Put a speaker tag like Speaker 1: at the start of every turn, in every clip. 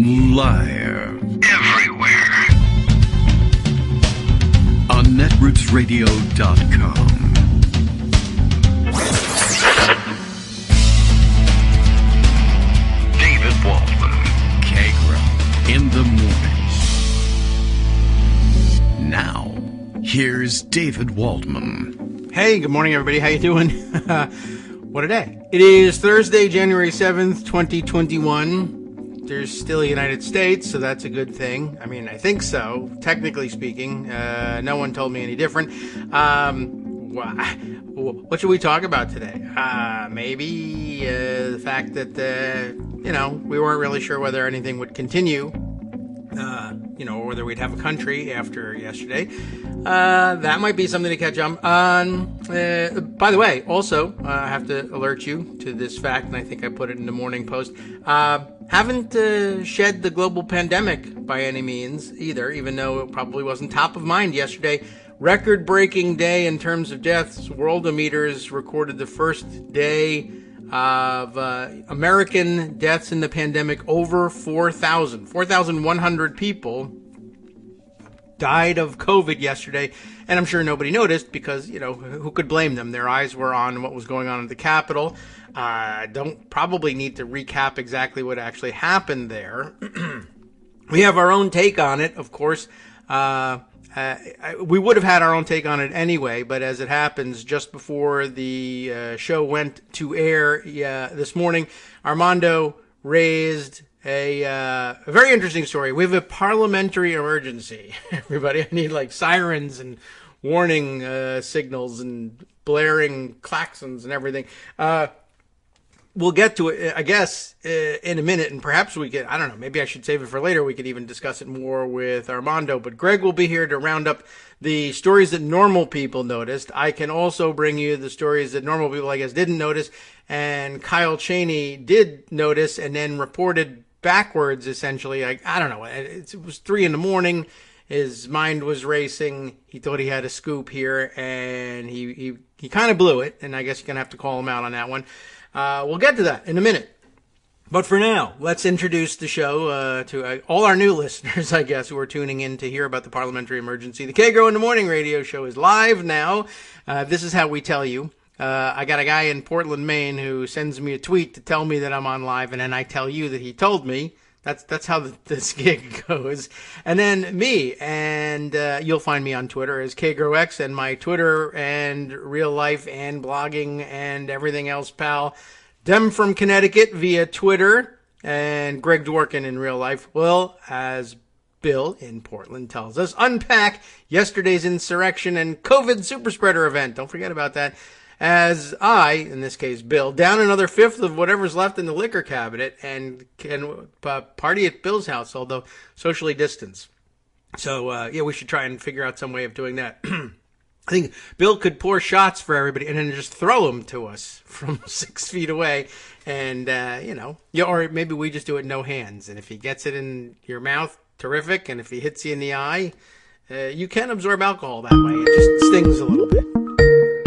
Speaker 1: Live. Everywhere. On netrootsradio.com. David Waldman. Kagro. In the morning. Now, here's David Waldman.
Speaker 2: Hey, good morning, everybody. How you doing? What a day. It is Thursday, January 7th, 2021. There's still a United States, so that's a good thing. I mean, I think so, technically speaking. No one told me any different. What should we talk about today? Maybe the fact that, we weren't really sure whether anything would continue. Or whether we'd have a country after yesterday. That might be something to catch up on. By the way, also, I have to alert you to this fact, and I think I put it in the morning post. Haven't shed the global pandemic by any means either, even though it probably wasn't top of mind yesterday. Record-breaking day in terms of deaths. Worldometers recorded the first day of American deaths in the pandemic over 4,000. 4,100 people died of COVID yesterday, and I'm sure nobody noticed because, who could blame them? Their eyes were on what was going on at the Capitol. Don't probably need to recap exactly what actually happened there. We have our own take on it, of course. We would have had our own take on it anyway, but as it happens, just before the show went to air this morning, Armando raised a very interesting story. We have a parliamentary emergency, everybody. I need sirens and warning signals and blaring klaxons and everything. We'll get to it, I guess, in a minute, and perhaps we could, I don't know, maybe I should save it for later. We could even discuss it more with Armando, but Greg will be here to round up the stories that normal people noticed. I can also bring you the stories that normal people, I guess, didn't notice, and Kyle Cheney did notice and then reported backwards, essentially. I don't know, it was 3 a.m. His mind was racing. He thought he had a scoop here, and he kind of blew it, and I guess you're going to have to call him out on that one. We'll get to that in a minute. But for now, let's introduce the show to all our new listeners, I guess, who are tuning in to hear about the parliamentary emergency. The Kagro in the Morning radio show is live now. This is how we tell you. I got a guy in Portland, Maine, who sends me a tweet to tell me that I'm on live, and then I tell you that he told me. That's how this gig goes. And then me, and you'll find me on Twitter as KagroX, and my Twitter and real life and blogging and everything else, pal. Dem from Connecticut via Twitter, and Greg Dworkin in real life. Well, as Bill in Portland tells us, unpack yesterday's insurrection and COVID superspreader event. Don't forget about that. As I, in this case Bill, down another fifth of whatever's left in the liquor cabinet and can party at Bill's house, although socially distanced. So, we should try and figure out some way of doing that. I think Bill could pour shots for everybody and then just throw them to us from 6 feet away. And, or maybe we just do it no hands. And if he gets it in your mouth, terrific. And if he hits you in the eye, you can absorb alcohol that way. It just stings a little bit.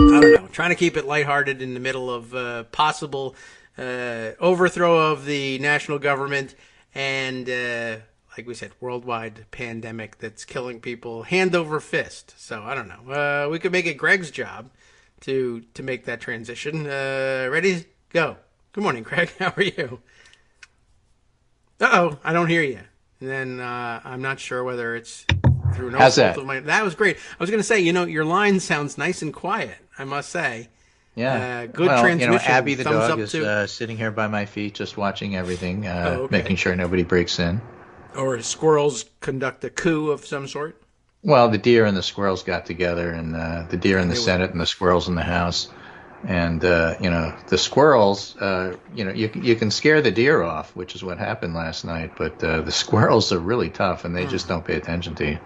Speaker 2: I don't know, trying to keep it lighthearted in the middle of possible overthrow of the national government and, like we said, worldwide pandemic that's killing people hand over fist. So, I don't know. We could make it Greg's job to make that transition. Ready? Go. Good morning, Greg. How are you? Uh-oh, I don't hear you. And then I'm not sure whether it's through no
Speaker 3: How's
Speaker 2: fault
Speaker 3: that?
Speaker 2: of mine. That was great. I was going to say, your line sounds nice and quiet, I must say.
Speaker 3: Yeah.
Speaker 2: Good transmission.
Speaker 3: Abby the
Speaker 2: Thumbs
Speaker 3: dog
Speaker 2: up
Speaker 3: is sitting here by my feet just watching everything,
Speaker 2: okay.
Speaker 3: making sure nobody breaks in.
Speaker 2: Or squirrels conduct a coup of some sort?
Speaker 3: Well, the deer and the squirrels got together, and the deer in the Senate and the squirrels in the House. And, the squirrels, you can scare the deer off, which is what happened last night. But the squirrels are really tough, and they just don't pay attention to you.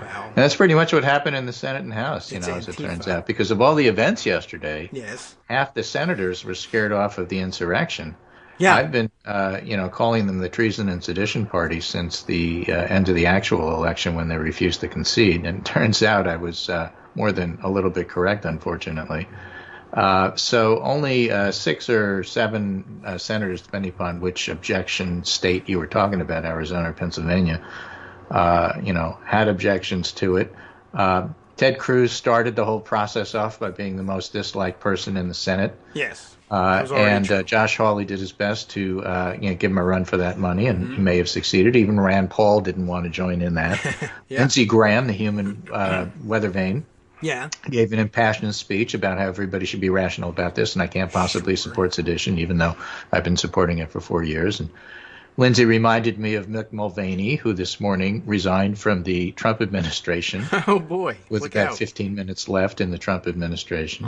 Speaker 2: Wow.
Speaker 3: And that's pretty much what happened in the Senate and House, as
Speaker 2: Antifa.
Speaker 3: it turns out. Because of all the events yesterday,
Speaker 2: Yes.
Speaker 3: half the senators were scared off of the insurrection.
Speaker 2: Yeah.
Speaker 3: I've been, calling them the treason and sedition party since the end of the actual election when they refused to concede. And it turns out I was more than a little bit correct, unfortunately. So only 6 or 7 senators, depending upon which objection state you were talking about, Arizona or Pennsylvania, had objections to it. Ted Cruz started the whole process off by being the most disliked person in the Senate.
Speaker 2: Yes.
Speaker 3: Josh Hawley did his best to give him a run for that money, and he may have succeeded. Even Rand Paul didn't want to join in that.
Speaker 2: Yeah.
Speaker 3: Lindsey Graham, the human weather vane, gave an impassioned speech about how everybody should be rational about this, and I can't possibly support sedition, even though I've been supporting it for 4 years. And Lindsey reminded me of Mick Mulvaney, who this morning resigned from the Trump administration.
Speaker 2: Oh, boy.
Speaker 3: With about 15 minutes left in the Trump administration.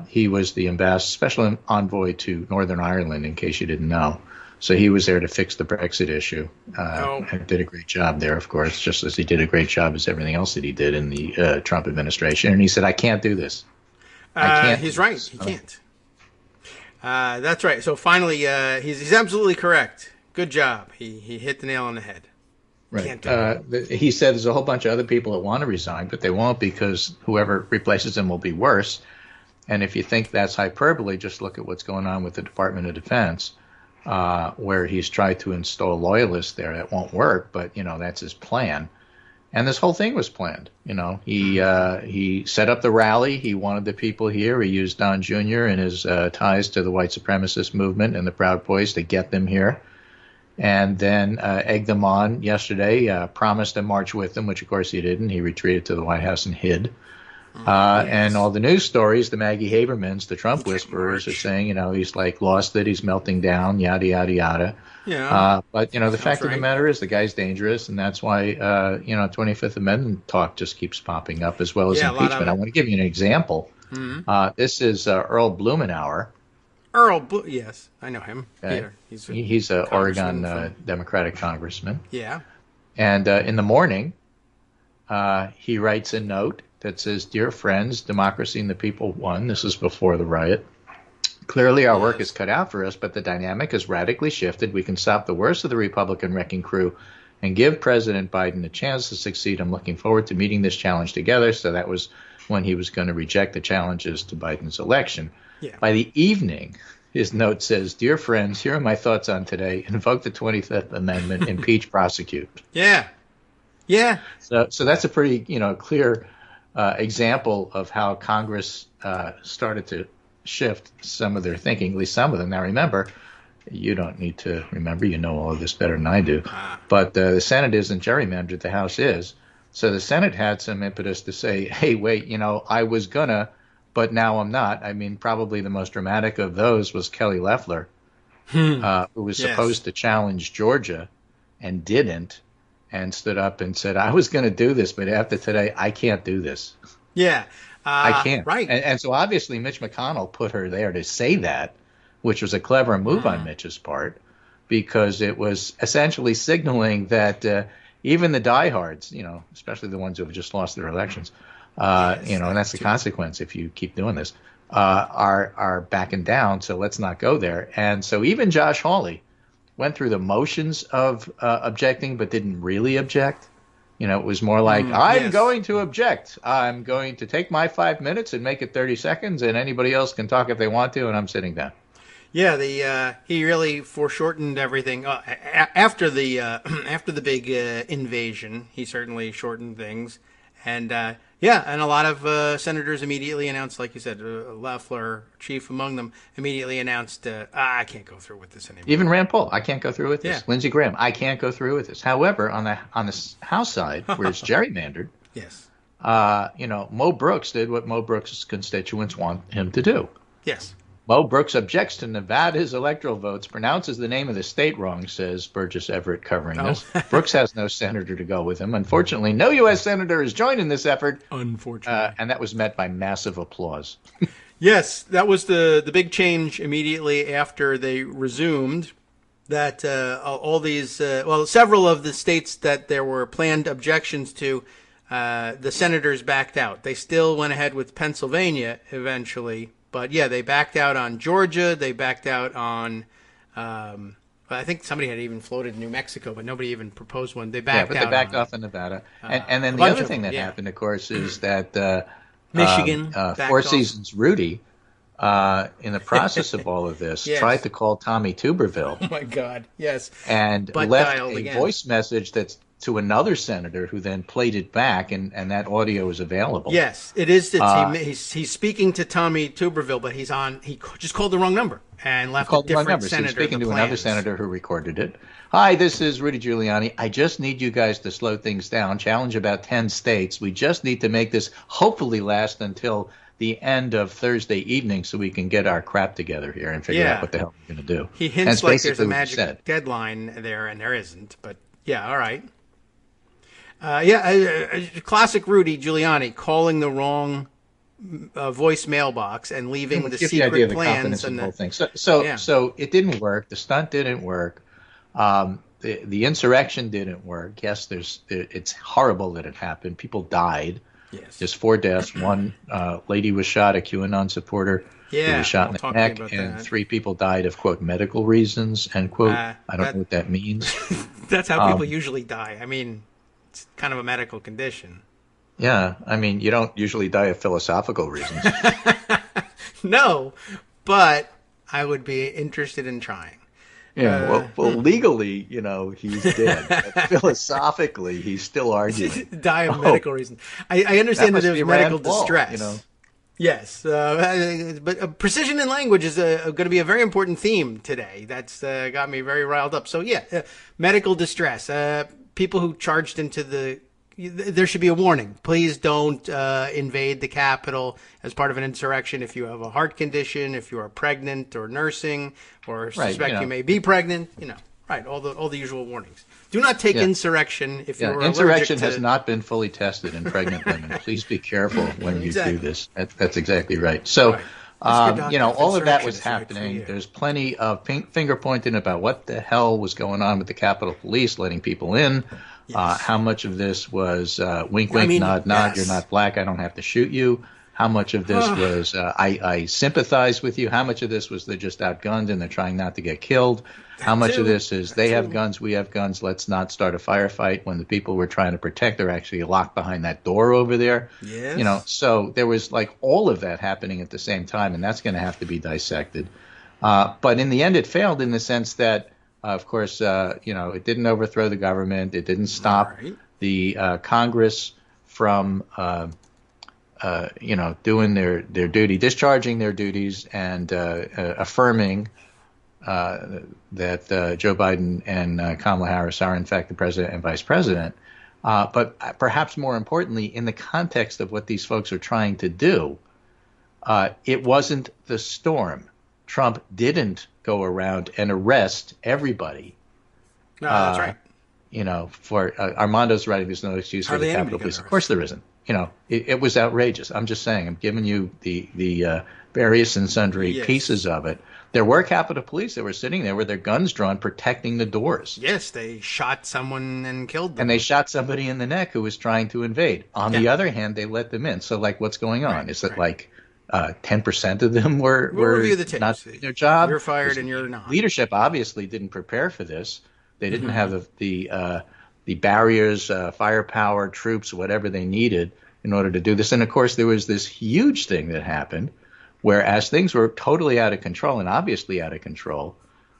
Speaker 3: He was the special envoy to Northern Ireland, in case you didn't know. So he was there to fix the Brexit issue and did a great job there, of course, just as he did a great job as everything else that he did in the Trump administration. And he said, I can't do this. I can't.
Speaker 2: He's right. He can't. That's right. So finally, he's absolutely correct. Good job. He hit the nail on the head.
Speaker 3: Right. He said there's a whole bunch of other people that want to resign, but they won't because whoever replaces him will be worse. And if you think that's hyperbole, just look at what's going on with the Department of Defense, where he's tried to install loyalists there. That won't work, but, that's his plan. And this whole thing was planned. He set up the rally. He wanted the people here. He used Don Jr. and his ties to the white supremacist movement and the Proud Boys to get them here. And then egged them on yesterday, promised to march with them, which, of course, he didn't. He retreated to the White House and hid. And all the news stories, the Maggie Habermans, the Trump whisperers, are saying, he's lost it, he's melting down, yada, yada, yada.
Speaker 2: Yeah.
Speaker 3: But, the fact of the matter is the guy's dangerous, and that's why, 25th Amendment talk just keeps popping up, as well as impeachment. I want to give you an example.
Speaker 2: Mm-hmm.
Speaker 3: This is Earl Blumenauer.
Speaker 2: Yes, I know him.
Speaker 3: Okay.
Speaker 2: Yeah,
Speaker 3: he's an Oregon Democratic congressman.
Speaker 2: Yeah.
Speaker 3: And in the morning, he writes a note that says, Dear friends, democracy and the people won. This is before the riot. Clearly our work is cut out for us, but the dynamic has radically shifted. We can stop the worst of the Republican wrecking crew and give President Biden a chance to succeed. I'm looking forward to meeting this challenge together. So that was when he was going to reject the challenges to Biden's election.
Speaker 2: Yeah.
Speaker 3: By the evening, his note says, Dear friends, here are my thoughts on today. Invoke the 25th Amendment, impeach, prosecute.
Speaker 2: Yeah. Yeah.
Speaker 3: So that's a pretty, clear example of how Congress started to shift some of their thinking, at least some of them. Now, remember, you don't need to remember. You know all of this better than I do. But the Senate isn't gerrymandered. The House is. So the Senate had some impetus to say, hey, wait, I was going to, but now I'm not. I mean, probably the most dramatic of those was Kelly Loeffler, who was supposed to challenge Georgia and didn't, and stood up and said, I was going to do this, but after today, I can't do this.
Speaker 2: Yeah.
Speaker 3: I can't.
Speaker 2: Right.
Speaker 3: And so obviously Mitch McConnell put her there to say that, which was a clever move on Mitch's part, because it was essentially signaling that even the diehards, especially the ones who have just lost their elections, and that's the consequence if you keep doing this, are backing down. So let's not go there. And so even Josh Hawley went through the motions of objecting, but didn't really object. It was more like, I'm going to object. I'm going to take my 5 minutes and make it 30 seconds, and anybody else can talk if they want to, and I'm sitting down.
Speaker 2: Yeah, he really foreshortened everything. After the big invasion, he certainly shortened things. And and a lot of senators immediately announced, like you said, Loeffler, chief among them, immediately announced, I can't go through with this anymore.
Speaker 3: Even Rand Paul, I can't go through with this.
Speaker 2: Yeah.
Speaker 3: Lindsey Graham, I can't go through with this. However, on the House side, where it's gerrymandered,
Speaker 2: yes,
Speaker 3: Mo Brooks did what Mo Brooks' constituents want him to do.
Speaker 2: Yes.
Speaker 3: Mo Brooks objects to Nevada's electoral votes, pronounces the name of the state wrong, says Burgess Everett covering this. Brooks has no senator to go with him. Unfortunately, no U.S. senator has joined in this effort.
Speaker 2: Unfortunately.
Speaker 3: And that was met by massive applause.
Speaker 2: Yes, that was the big change immediately after they resumed that all these, several of the states that there were planned objections to, the senators backed out. They still went ahead with Pennsylvania eventually. But, they backed out on Georgia. They backed out on, I think somebody had even floated New Mexico, but nobody even proposed one. They backed out.
Speaker 3: They backed off in Nevada. And then the other thing that happened, of course, is that
Speaker 2: Michigan,
Speaker 3: Four Seasons Rudy, in the process of all of this,
Speaker 2: Yes.
Speaker 3: tried to call Tommy Tuberville.
Speaker 2: Oh my God! Yes,
Speaker 3: and
Speaker 2: But
Speaker 3: left
Speaker 2: dialed
Speaker 3: a
Speaker 2: again.
Speaker 3: voice message that's to another senator who then played it back, and that audio is available.
Speaker 2: Yes, it is. He's speaking to Tommy Tuberville, but he just called the wrong number and left a different senator.
Speaker 3: He was speaking
Speaker 2: the
Speaker 3: to
Speaker 2: plans.
Speaker 3: another senator who recorded it. Hi, this is Rudy Giuliani. I just need you guys to slow things down. Challenge about 10 states. We just need to make this hopefully last until the end of Thursday evening so we can get our crap together here and figure out what the hell we're going to do.
Speaker 2: He hints like there's a
Speaker 3: basically what he said.
Speaker 2: magic deadline there, and there isn't. But yeah, all right. Classic Rudy Giuliani calling the wrong voicemail box and leaving the secret plans and
Speaker 3: the whole thing. So it didn't work. The stunt didn't work. The insurrection didn't work. Yes, it's horrible that it happened. People died.
Speaker 2: Yes.
Speaker 3: There's 4 deaths. One lady was shot, a QAnon supporter. Who was shot in the neck, and 3 people died of, quote, medical reasons, end quote. I don't know what that means.
Speaker 2: That's how people usually die. I mean, it's kind of a medical condition.
Speaker 3: Yeah, I mean, you don't usually die of philosophical reasons.
Speaker 2: No, but I would be interested in trying.
Speaker 3: Yeah, well, legally, he's dead. But philosophically, he's still arguing.
Speaker 2: Die of medical reasons. I understand that there's medical distress. Yes, but precision in language is going to be a very important theme today. That's got me very riled up. So yeah, medical distress. People who charged into there should be a warning. Please don't invade the Capitol as part of an insurrection if you have a heart condition, if you are pregnant or nursing, or suspect you may be pregnant. All the usual warnings. Do not take insurrection if you're allergic to...
Speaker 3: Insurrection has not been fully tested in pregnant women. Please be careful when you do this. That's exactly right. So, all of that was happening. There's plenty of finger pointing about what the hell was going on with the Capitol Police letting people in. Yes. How much of this was wink, wink, nod, nod, you're not black, I don't have to shoot you. How much of this was I sympathize with you. How much of this was they're just outgunned and they're trying not to get killed. How much of this is they have guns, we have guns, let's not start a firefight when the people we're trying to protect are actually locked behind that door over there.
Speaker 2: Yes.
Speaker 3: So there was like all of that happening at the same time, and that's going to have to be dissected. But in the end, it failed in the sense that, of course, it didn't overthrow the government. It didn't stop the Congress from, doing their duty, discharging their duties and affirming that Joe Biden and Kamala Harris are, in fact, the president and vice president. But perhaps more importantly, in the context of what these folks are trying to do, it wasn't the storm. Trump didn't go around and arrest everybody.
Speaker 2: No, that's right.
Speaker 3: For Armando's writing, there's no excuse for the Capitol Police. Of course there isn't. It was outrageous. I'm just saying. I'm giving you the various and sundry pieces of it. There were Capitol Police that were sitting there with their guns drawn, protecting the doors.
Speaker 2: Yes, they shot someone and killed them.
Speaker 3: And they shot somebody in the neck who was trying to invade. On the other hand, they let them in. So, what's going on? Is it 10% of them were not doing their job?
Speaker 2: You're fired and you're not.
Speaker 3: Leadership obviously didn't prepare for this. They didn't have the barriers, firepower, troops, whatever they needed in order to do this. And, of course, there was this huge thing that happened where as things were totally out of control and obviously out of control,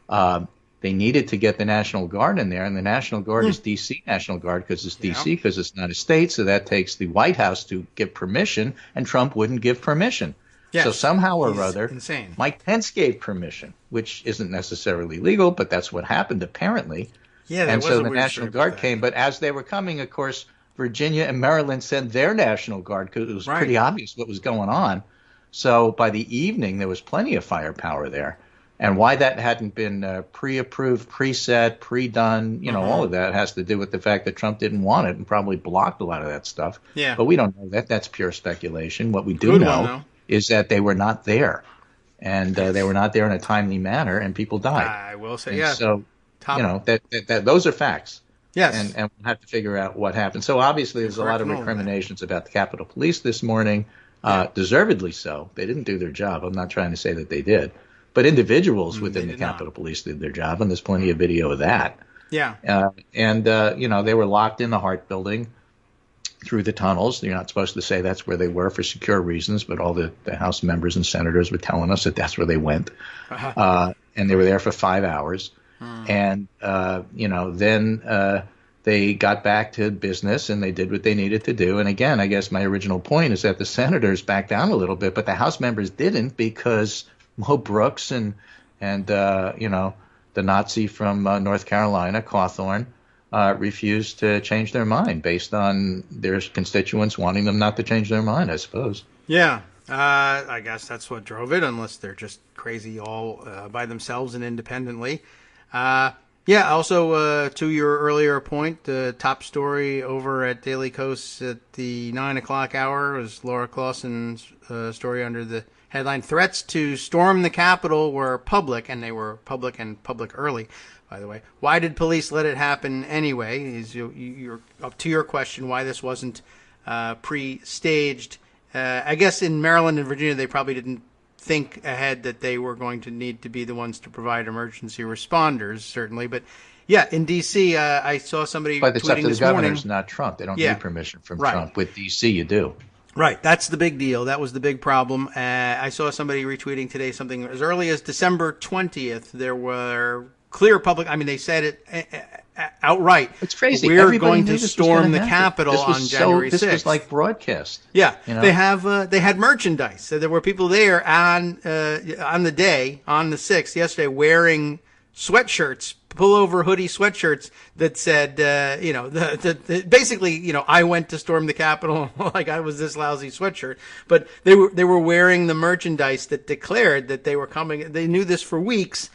Speaker 3: they needed to get the National Guard in there. And the National Guard is D.C. National Guard because it's D.C. because it's not a state. So that takes the White House to give permission, and Trump wouldn't give permission. Yes. So somehow or other, Mike Pence gave permission, which isn't necessarily legal, but that's what happened apparently.
Speaker 2: Yeah,
Speaker 3: and so the National Guard came. But as they were coming, of course, Virginia and Maryland sent their National Guard because it was pretty obvious what was going on. So by the evening, there was plenty of firepower there. And why that hadn't been pre-approved, preset, pre-done, all of that has to do with the fact that Trump didn't want it and probably blocked a lot of that stuff.
Speaker 2: Yeah.
Speaker 3: But we don't know that. That's pure speculation. What we do know is that they were not there. And they were not there in a timely manner, and people died.
Speaker 2: I will say,
Speaker 3: So, that those are facts.
Speaker 2: Yes.
Speaker 3: And we'll have to figure out what happened. So obviously there's a lot of recriminations about the Capitol Police this morning. Deservedly so. They didn't do their job. I'm not trying to say that they did. But individuals within the Capitol Police did their job, and there's plenty of video of that.
Speaker 2: Yeah.
Speaker 3: They were locked in the Hart Building through the tunnels. You're not supposed to say that's where they were for secure reasons, but all the House members and senators were telling us that that's where they went. And they were there for 5 hours. And, then they got back to business and they did what they needed to do. And again, I guess my original point is that the senators backed down a little bit, but the House members didn't, because Mo Brooks and the Nazi from North Carolina, Cawthorn, refused to change their mind based on their constituents wanting them not to change their mind, I suppose.
Speaker 2: Yeah, I guess that's what drove it, unless they're just crazy all by themselves and independently. Also, to your earlier point, the top story over at Daily Kos at the 9 o'clock hour was Laura Clausen's story under the headline, "Threats to storm the Capitol were public," and they were public and public early, by the way. Why did police let it happen anyway? You're up to your question why this wasn't pre-staged. I guess in Maryland and Virginia, they probably didn't think ahead that they were going to need to be the ones to provide emergency responders, certainly. But yeah, in D.C., I saw somebody
Speaker 3: but it's up
Speaker 2: tweeting
Speaker 3: to the
Speaker 2: this morning.
Speaker 3: governors, not Trump. They don't need permission from Trump. With D.C., you do.
Speaker 2: Right. That's the big deal. That was the big problem. I saw somebody retweeting today something as early as December 20th. There were clear public. I mean, they said it outright.
Speaker 3: It's crazy.
Speaker 2: We're going to storm the Capitol on January 6th.
Speaker 3: This was like broadcast.
Speaker 2: Yeah. They had merchandise. So there were people there on the day, on the 6th, yesterday, wearing sweatshirts, pullover hoodie sweatshirts that said, basically, I went to storm the Capitol like I was this lousy sweatshirt. But they were wearing the merchandise that declared that they were coming. They knew this for weeks.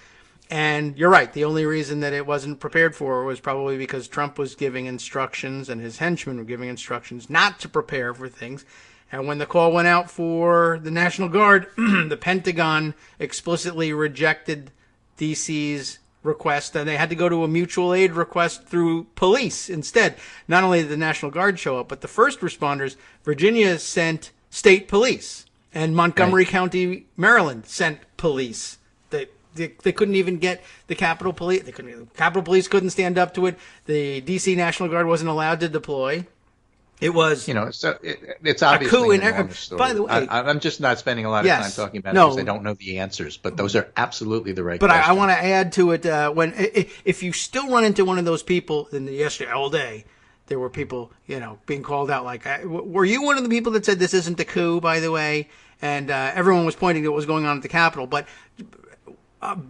Speaker 2: And you're right. The only reason that it wasn't prepared for was probably because Trump was giving instructions and his henchmen were giving instructions not to prepare for things. And when the call went out for the National Guard, the Pentagon explicitly rejected DC's request, and they had to go to a mutual aid request through police instead. Not only did the National Guard show up, but the first responders, Virginia sent state police, and Montgomery County, Maryland sent police. They couldn't even get the Capitol Police. Capitol Police couldn't stand up to it. The D.C. National Guard wasn't allowed to deploy. It was,
Speaker 3: it's obviously an enormous story.
Speaker 2: By the way,
Speaker 3: I'm just not spending a lot of time talking about it because I don't know the answers. But those are absolutely the right questions.
Speaker 2: But I want to add to it if you still run into one of those people, yesterday all day, there were people being called out like, were you one of the people that said this isn't a coup, by the way? And everyone was pointing to what was going on at the Capitol, but.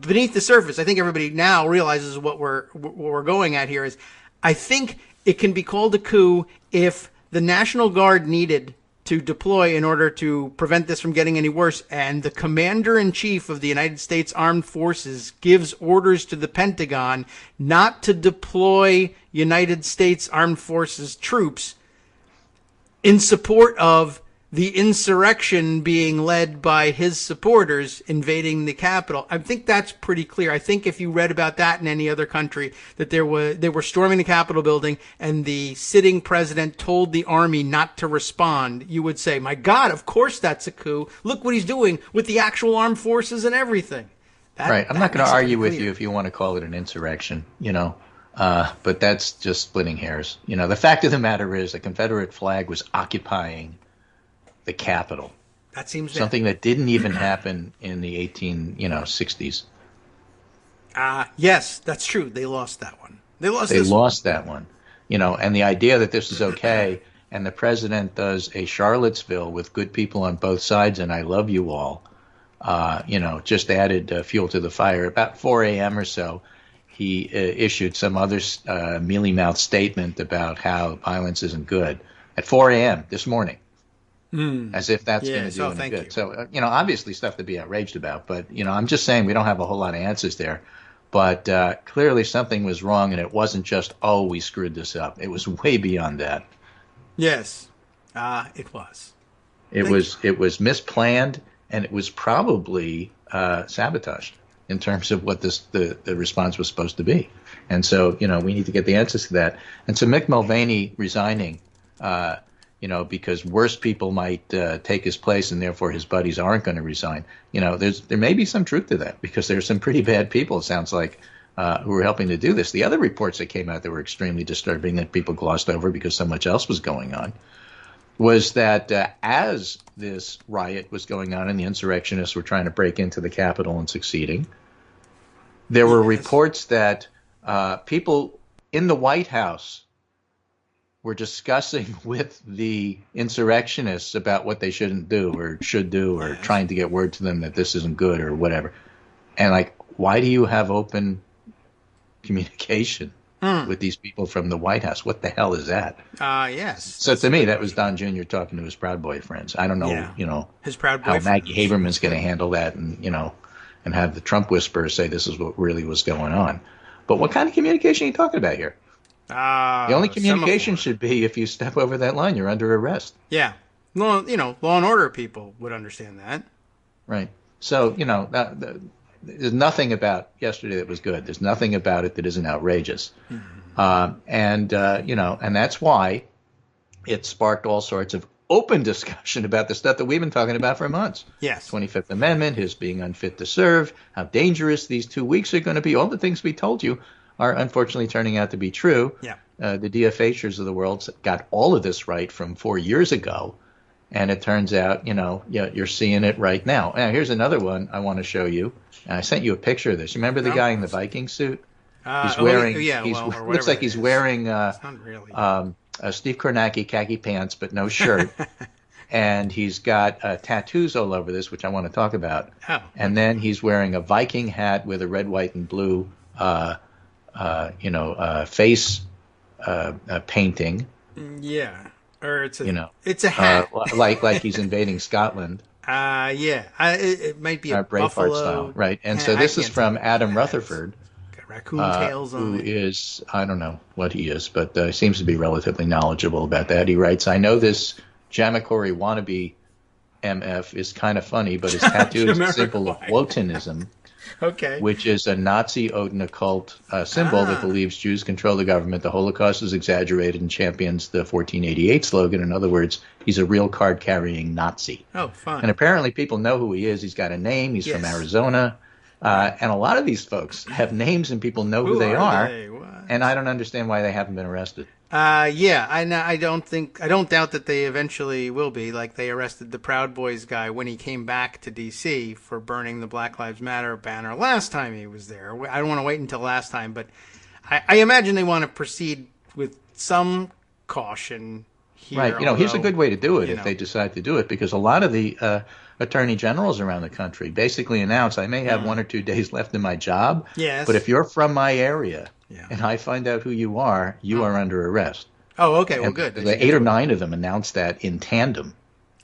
Speaker 2: Beneath the surface, I think everybody now realizes what we're going at here is, I think it can be called a coup if the National Guard needed to deploy in order to prevent this from getting any worse, and the Commander-in-Chief of the United States Armed Forces gives orders to the Pentagon not to deploy United States Armed Forces troops in support of the insurrection being led by his supporters invading the Capitol. I think that's pretty clear. I think if you read about that in any other country, that they were storming the Capitol building and the sitting president told the army not to respond, you would say, my God, of course that's a coup. Look what he's doing with the actual armed forces and everything.
Speaker 3: Right. I'm not going to argue with you if you want to call it an insurrection, but that's just splitting hairs. The fact of the matter is the Confederate flag was occupying the Capitol.
Speaker 2: That seems
Speaker 3: something that didn't even happen in the 60s.
Speaker 2: Yes, that's true. They lost that one. They lost
Speaker 3: that one. And the idea that this is okay, and the president does a Charlottesville with good people on both sides, and I love you all, just added fuel to the fire. About 4 a.m. or so, he issued some other mealy-mouthed statement about how violence isn't good. At 4 a.m. this morning. As if that's going to do any good. So, obviously stuff to be outraged about. But, I'm just saying we don't have a whole lot of answers there. But clearly something was wrong, and it wasn't just, we screwed this up. It was way beyond that.
Speaker 2: Yes, it was.
Speaker 3: It was misplanned, and it was probably sabotaged in terms of what the response was supposed to be. And so, we need to get the answers to that. And so Mick Mulvaney resigning because worse people might take his place and therefore his buddies aren't going to resign. There may be some truth to that because there's some pretty bad people, it sounds like, who were helping to do this. The other reports that came out that were extremely disturbing that people glossed over because so much else was going on was that as this riot was going on and the insurrectionists were trying to break into the Capitol and succeeding, there were reports that people in the White House were discussing with the insurrectionists about what they shouldn't do or should do, or trying to get word to them that this isn't good or whatever. And like, why do you have open communication with these people from the White House? What the hell is that?
Speaker 2: Yes.
Speaker 3: So to me, that was Don Jr. talking to his Proud Boy friends. I don't know,
Speaker 2: his Proud Boy
Speaker 3: how Maggie Haberman's going to handle that, and and have the Trump whisperers say this is what really was going on. But what kind of communication are you talking about here? The only communication should be if you step over that line, you're under arrest.
Speaker 2: Yeah. Well, law and order people would understand that.
Speaker 3: Right. So, there's nothing about yesterday that was good. There's nothing about it that isn't outrageous. Mm-hmm. And that's why it sparked all sorts of open discussion about the stuff that we've been talking about for months.
Speaker 2: Yes.
Speaker 3: 25th Amendment, his being unfit to serve, how dangerous these 2 weeks are going to be. All the things we told you are unfortunately turning out to be true.
Speaker 2: Yeah.
Speaker 3: The DFHers of the world got all of this right from 4 years ago. And it turns out, you're seeing it right now. Now, here's another one I want to show you. And I sent you a picture of this. You remember the guy in the Viking suit? He's wearing, looks like he's wearing Steve Kornacki khaki pants, but no shirt. And he's got tattoos all over this, which I want to talk about. Oh. And then he's wearing a Viking hat with a red, white, and blue, face painting.
Speaker 2: Yeah. Or it's a hat.
Speaker 3: Like he's invading Scotland.
Speaker 2: It might be a
Speaker 3: Braveheart
Speaker 2: buffalo
Speaker 3: style, right? And so this is from Adam Rutherford,
Speaker 2: got raccoon tails on
Speaker 3: who
Speaker 2: it.
Speaker 3: is, I don't know what he is, but seems to be relatively knowledgeable about that. He writes, "I know this Jamacory wannabe MF is kind of funny, but his tattoo is a symbol of Wotanism."
Speaker 2: Okay.
Speaker 3: Which is a Nazi Odin occult symbol that believes Jews control the government, the Holocaust is exaggerated, and champions the 1488 slogan. In other words, he's a real card-carrying Nazi.
Speaker 2: Oh, fun.
Speaker 3: And apparently people know who he is. He's got a name. He's from Arizona. And a lot of these folks have names and people know who they are. And I don't understand why they haven't been arrested.
Speaker 2: I don't doubt that they eventually will be. Like, they arrested the Proud Boys guy when he came back to D.C. for burning the Black Lives Matter banner last time he was there. I don't want to wait until last time, but I imagine they want to proceed with some caution here.
Speaker 3: Right. Here's a good way to do it if they decide to do it, because a lot of the attorney generals around the country basically announce, I may have 1 or 2 days left in my job, but if you're from my area, and I find out who you are under arrest.
Speaker 2: Oh, okay. Well, good.
Speaker 3: The 8 or 9 of them announced that in tandem.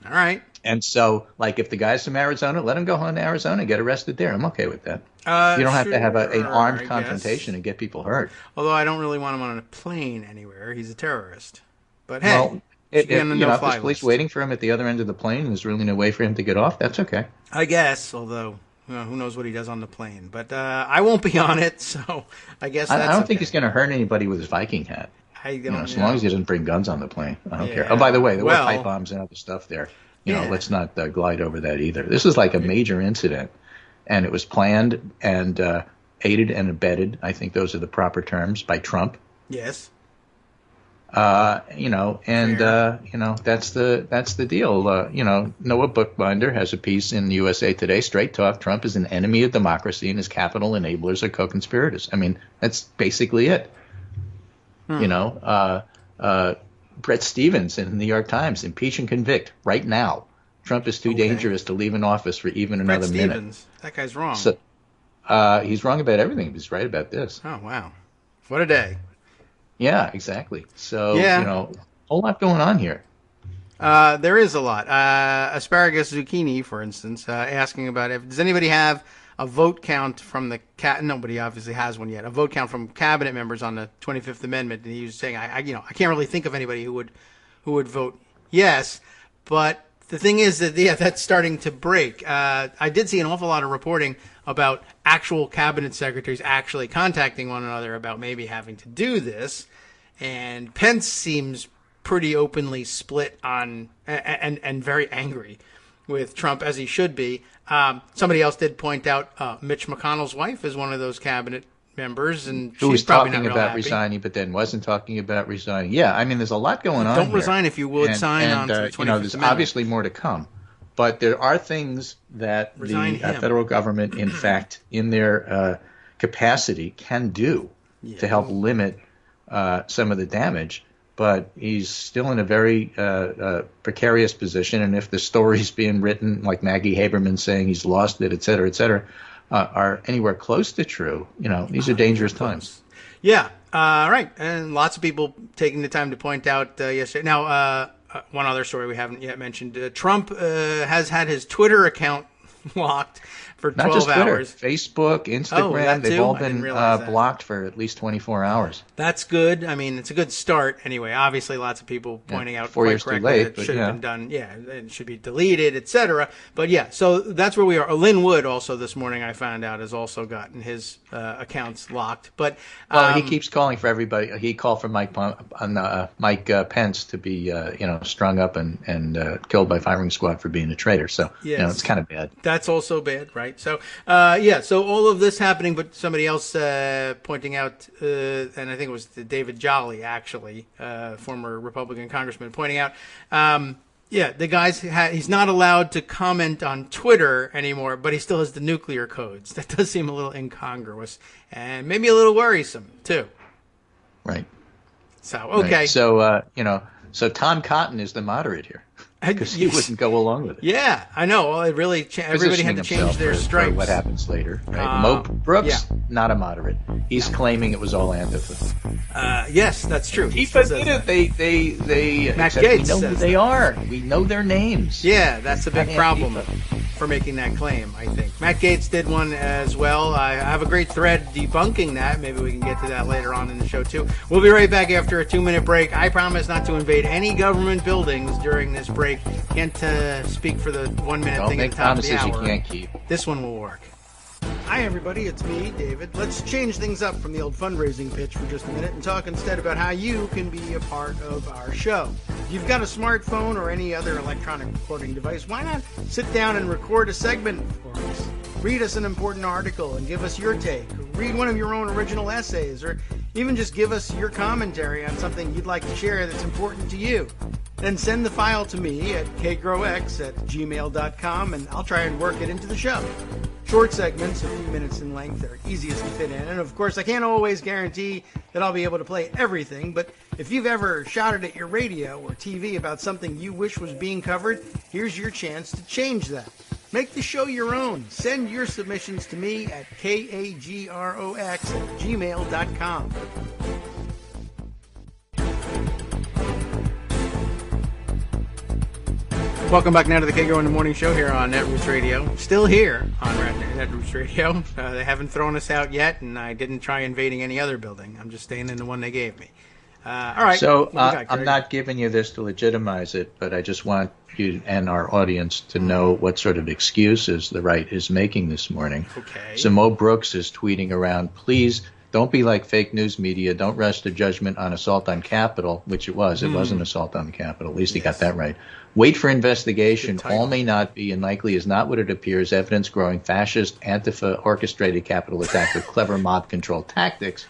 Speaker 2: All right.
Speaker 3: And so, like, if the guy's from Arizona, let him go home to Arizona and get arrested there. I'm okay with that. You don't have to have an armed confrontation and get people hurt.
Speaker 2: Although I don't really want him on a plane anywhere. He's a terrorist. But hey, if
Speaker 3: there's police waiting for him at the other end of the plane and there's really no way for him to get off, that's okay.
Speaker 2: I guess, although... who knows what he does on the plane. But I won't be on it, so I guess that's
Speaker 3: I don't think he's going to hurt anybody with his Viking hat. As long as he doesn't bring guns on the plane. I don't care. Oh, by the way, there were pipe bombs and other stuff there. Let's not glide over that either. This is like a major incident, and it was planned and aided and abetted. I think those are the proper terms, by Trump.
Speaker 2: Yes.
Speaker 3: That's the deal. Noah Bookbinder has a piece in USA Today, Straight Talk. Trump is an enemy of democracy and his capital enablers are co-conspirators. I mean, that's basically it. Brett Stevens in the New York Times, impeach and convict right now. Trump is too dangerous to leave in office for even another minute.
Speaker 2: Stevens. That guy's wrong.
Speaker 3: So, he's wrong about everything. He's right about this.
Speaker 2: Oh, wow. What a day.
Speaker 3: Yeah, exactly. So, a whole lot going on here.
Speaker 2: There is a lot. Asparagus Zucchini, for instance, asking about does anybody have a vote count from the nobody obviously has one yet. A vote count from cabinet members on the 25th Amendment, and he was saying, I can't really think of anybody who would vote yes. But the thing is that that's starting to break. I did see an awful lot of reporting about actual cabinet secretaries actually contacting one another about maybe having to do this, and Pence seems pretty openly split on and very angry with Trump, as he should be. Somebody else did point out Mitch McConnell's wife is one of those cabinet members, and
Speaker 3: who
Speaker 2: she's
Speaker 3: was
Speaker 2: probably
Speaker 3: talking
Speaker 2: not real
Speaker 3: about
Speaker 2: happy.
Speaker 3: resigning, but then wasn't talking about resigning. Yeah, I mean, there's a lot going on.
Speaker 2: Don't
Speaker 3: here.
Speaker 2: resign if you would sign on to the 25th
Speaker 3: there's
Speaker 2: Amendment.
Speaker 3: obviously more to come, but there are things that
Speaker 2: Resign
Speaker 3: the
Speaker 2: him.
Speaker 3: federal government, in fact, in their capacity, can do to help limit some of the damage. But he's still in a very precarious position, and if the stories being written, like Maggie Haberman saying he's lost it, et cetera, are anywhere close to true, these are dangerous times.
Speaker 2: Yeah, right. And lots of people taking the time to point out yesterday. Now, one other story we haven't yet mentioned. Trump has had his Twitter account locked for 12
Speaker 3: Not just Twitter,
Speaker 2: hours.
Speaker 3: Facebook, Instagram, they've all been blocked for at least 24 hours.
Speaker 2: That's good. I mean, it's a good start anyway. Obviously, lots of people pointing out
Speaker 3: 4 years
Speaker 2: quite
Speaker 3: too
Speaker 2: correctly
Speaker 3: late,
Speaker 2: that it should have
Speaker 3: yeah.
Speaker 2: been done. Yeah, it should be deleted, etc. But yeah, so that's where we are. Lynn Wood also this morning, I found out, has also gotten his accounts locked. But
Speaker 3: he keeps calling for everybody. He called for Mike Pence to be strung up and killed by firing squad for being a traitor. So it's kind of bad.
Speaker 2: That's also bad, right? So so all of this happening, but somebody else pointing out, and I think it was David Jolly, actually, former Republican congressman, pointing out, the guy's he's not allowed to comment on Twitter anymore, but he still has the nuclear codes. That does seem a little incongruous and maybe a little worrisome too.
Speaker 3: Right.
Speaker 2: So okay.
Speaker 3: Right. So so Tom Cotton is the moderate here. Because he wouldn't go along with it.
Speaker 2: Yeah, I know. Well, it really everybody had to change their stripes.
Speaker 3: For what happens later, right? Mo Brooks, not a moderate. He's claiming it was all Antifa.
Speaker 2: Yes, that's true.
Speaker 3: He admitted they
Speaker 2: Matt Gaetz
Speaker 3: we know who they are. We know their names.
Speaker 2: Yeah, that's a big problem for making that claim, I think. Matt Gaetz did one as well. I have a great thread debunking that. Maybe we can get to that later on in the show, too. We'll be right back after a 2-minute break. I promise not to invade any government buildings during this break. Can't speak for the 1 minute thing at the top of the hour.
Speaker 3: You can't keep.
Speaker 2: This one will work. Hi, everybody. It's me, David. Let's change things up from the old fundraising pitch for just a minute and talk instead about how you can be a part of our show. If you've got a smartphone or any other electronic recording device, why not sit down and record a segment for us? Read us an important article and give us your take. Read one of your own original essays, or even just give us your commentary on something you'd like to share that's important to you. Then send the file to me at kagrox@gmail.com, and I'll try and work it into the show. Short segments, a few minutes in length, are easiest to fit in. And of course, I can't always guarantee that I'll be able to play everything, but if you've ever shouted at your radio or TV about something you wish was being covered, here's your chance to change that. Make the show your own. Send your submissions to me at kagrox@gmail.com. Welcome back now to the Kagro in the Morning Show here on Netroots Radio. Still here on Netroots Radio. They haven't thrown us out yet, and I didn't try invading any other building. I'm just staying in the one they gave me. All right.
Speaker 3: So I'm not giving you this to legitimize it, but I just want you and our audience to know what sort of excuses the right is making this morning.
Speaker 2: Okay.
Speaker 3: So Mo Brooks is tweeting around, please don't be like fake news media. Don't rush to judgment on assault on Capitol, which it was. It was an assault on the Capitol. At least he got that right. Wait for investigation. All may not be and likely is not what it appears. Evidence growing fascist, Antifa orchestrated Capitol attack with clever mob control tactics.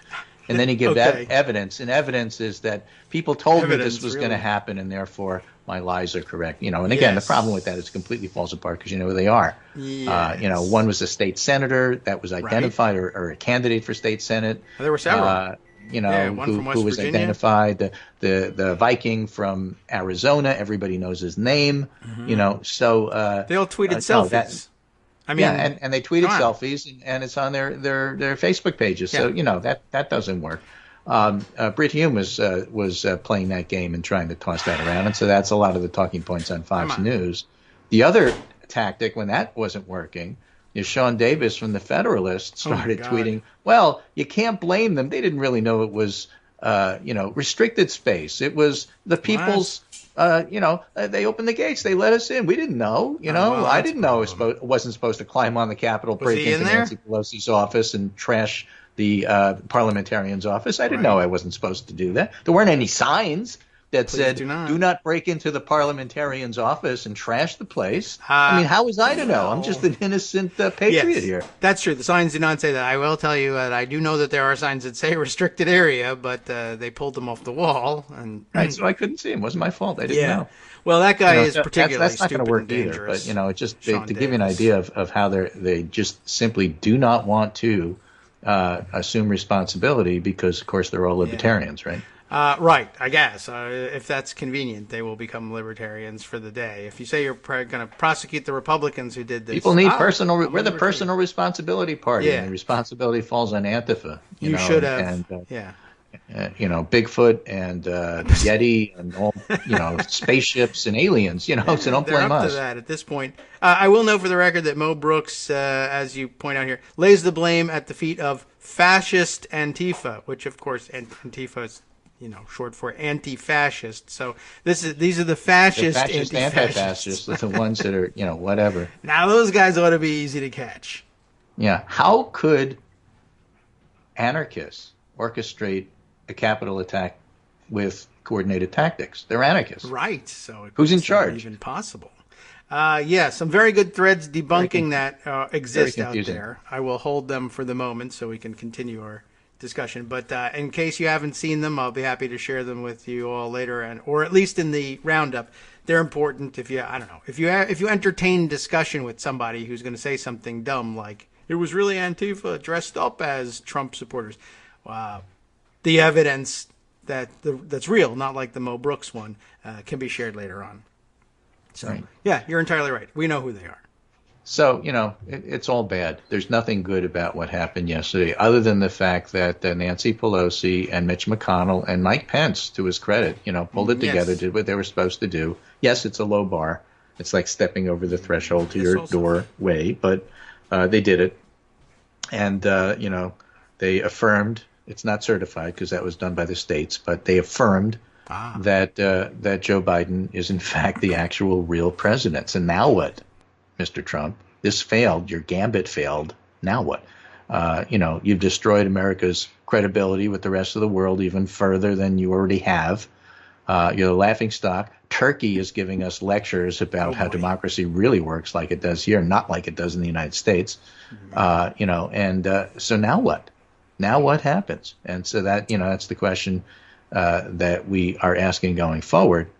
Speaker 3: And then he gives evidence. And evidence is that people told me this was going to happen, and therefore my lies are correct. And again, the problem with that is it completely falls apart because you know who they are.
Speaker 2: Yes.
Speaker 3: One was a state senator that was identified, or a candidate for state senate.
Speaker 2: There were several.
Speaker 3: Who was identified. The Viking from Arizona. Everybody knows his name. So
Speaker 2: they all tweeted selfies.
Speaker 3: And they tweeted selfies, and it's on their Facebook pages. Yeah. So that doesn't work. Brit Hume was playing that game and trying to toss that around, and so that's a lot of the talking points on Fox News. The other tactic, when that wasn't working, is Sean Davis from the Federalist started tweeting, well, you can't blame them. They didn't really know it was restricted space. It was the people's. They opened the gates. They let us in. We didn't know. I didn't know I wasn't supposed to climb on the Capitol, break into Nancy Pelosi's office, and trash the parliamentarian's office. I didn't know I wasn't supposed to do that. There weren't any signs. that
Speaker 2: Please
Speaker 3: said,
Speaker 2: do not.
Speaker 3: do not break into the parliamentarian's office and trash the place. I mean, how was I to know? I'm just an innocent patriot here.
Speaker 2: That's true. The signs do not say that. I will tell you that I do know that there are signs that say restricted area, but they pulled them off the wall. And
Speaker 3: Right, so I couldn't see him. It wasn't my fault. I didn't know.
Speaker 2: Well, that guy is
Speaker 3: So
Speaker 2: particularly
Speaker 3: that's not going
Speaker 2: stupid
Speaker 3: to work
Speaker 2: and
Speaker 3: either.
Speaker 2: dangerous.
Speaker 3: But, it's just
Speaker 2: Sean
Speaker 3: to give you an
Speaker 2: Davis.
Speaker 3: idea of how they just simply do not want to assume responsibility because, of course, they're all libertarians, right?
Speaker 2: Right, I guess. If that's convenient, they will become libertarians for the day. If you say you're going to prosecute the Republicans who did this,
Speaker 3: People need
Speaker 2: we're
Speaker 3: the personal responsibility party, and the responsibility falls on Antifa.
Speaker 2: You should have,
Speaker 3: Bigfoot and Yeti and all, spaceships and aliens, so don't blame
Speaker 2: us. They're up to that at this point. I will note for the record that Mo Brooks, as you point out here, lays the blame at the feet of fascist Antifa, which, of course, Antifa is short for anti-fascist. So these are the fascist
Speaker 3: anti-fascists, the ones that are, whatever.
Speaker 2: Now those guys ought to be easy to catch.
Speaker 3: Yeah. How could anarchists orchestrate a Capitol attack with coordinated tactics? They're anarchists.
Speaker 2: Right. So
Speaker 3: who's in charge?
Speaker 2: Even possible. Some very good threads debunking that exist out there. I will hold them for the moment so we can continue our discussion. But in case you haven't seen them, I'll be happy to share them with you all later, or at least in the roundup. They're important. If you entertain discussion with somebody who's going to say something dumb like it was really Antifa dressed up as Trump supporters, the evidence that's real, not like the Mo Brooks one, can be shared later on. So
Speaker 3: right.
Speaker 2: Yeah, you're entirely right. We know who they are.
Speaker 3: So, it's all bad. There's nothing good about what happened yesterday, other than the fact that Nancy Pelosi and Mitch McConnell and Mike Pence, to his credit, pulled it together, did what they were supposed to do. Yes, it's a low bar. It's like stepping over the threshold to your doorway, but they did it. And, they affirmed, it's not certified because that was done by the states, but they affirmed that Joe Biden is, in fact, the actual real president. So now what? Mr. Trump, this failed. Your gambit failed. Now what? You've destroyed America's credibility with the rest of the world even further than you already have. You're the laughingstock. Turkey is giving us lectures about how democracy really works like it does here, not like it does in the United States. So now what? Now what happens? And so that's the question that we are asking going forward.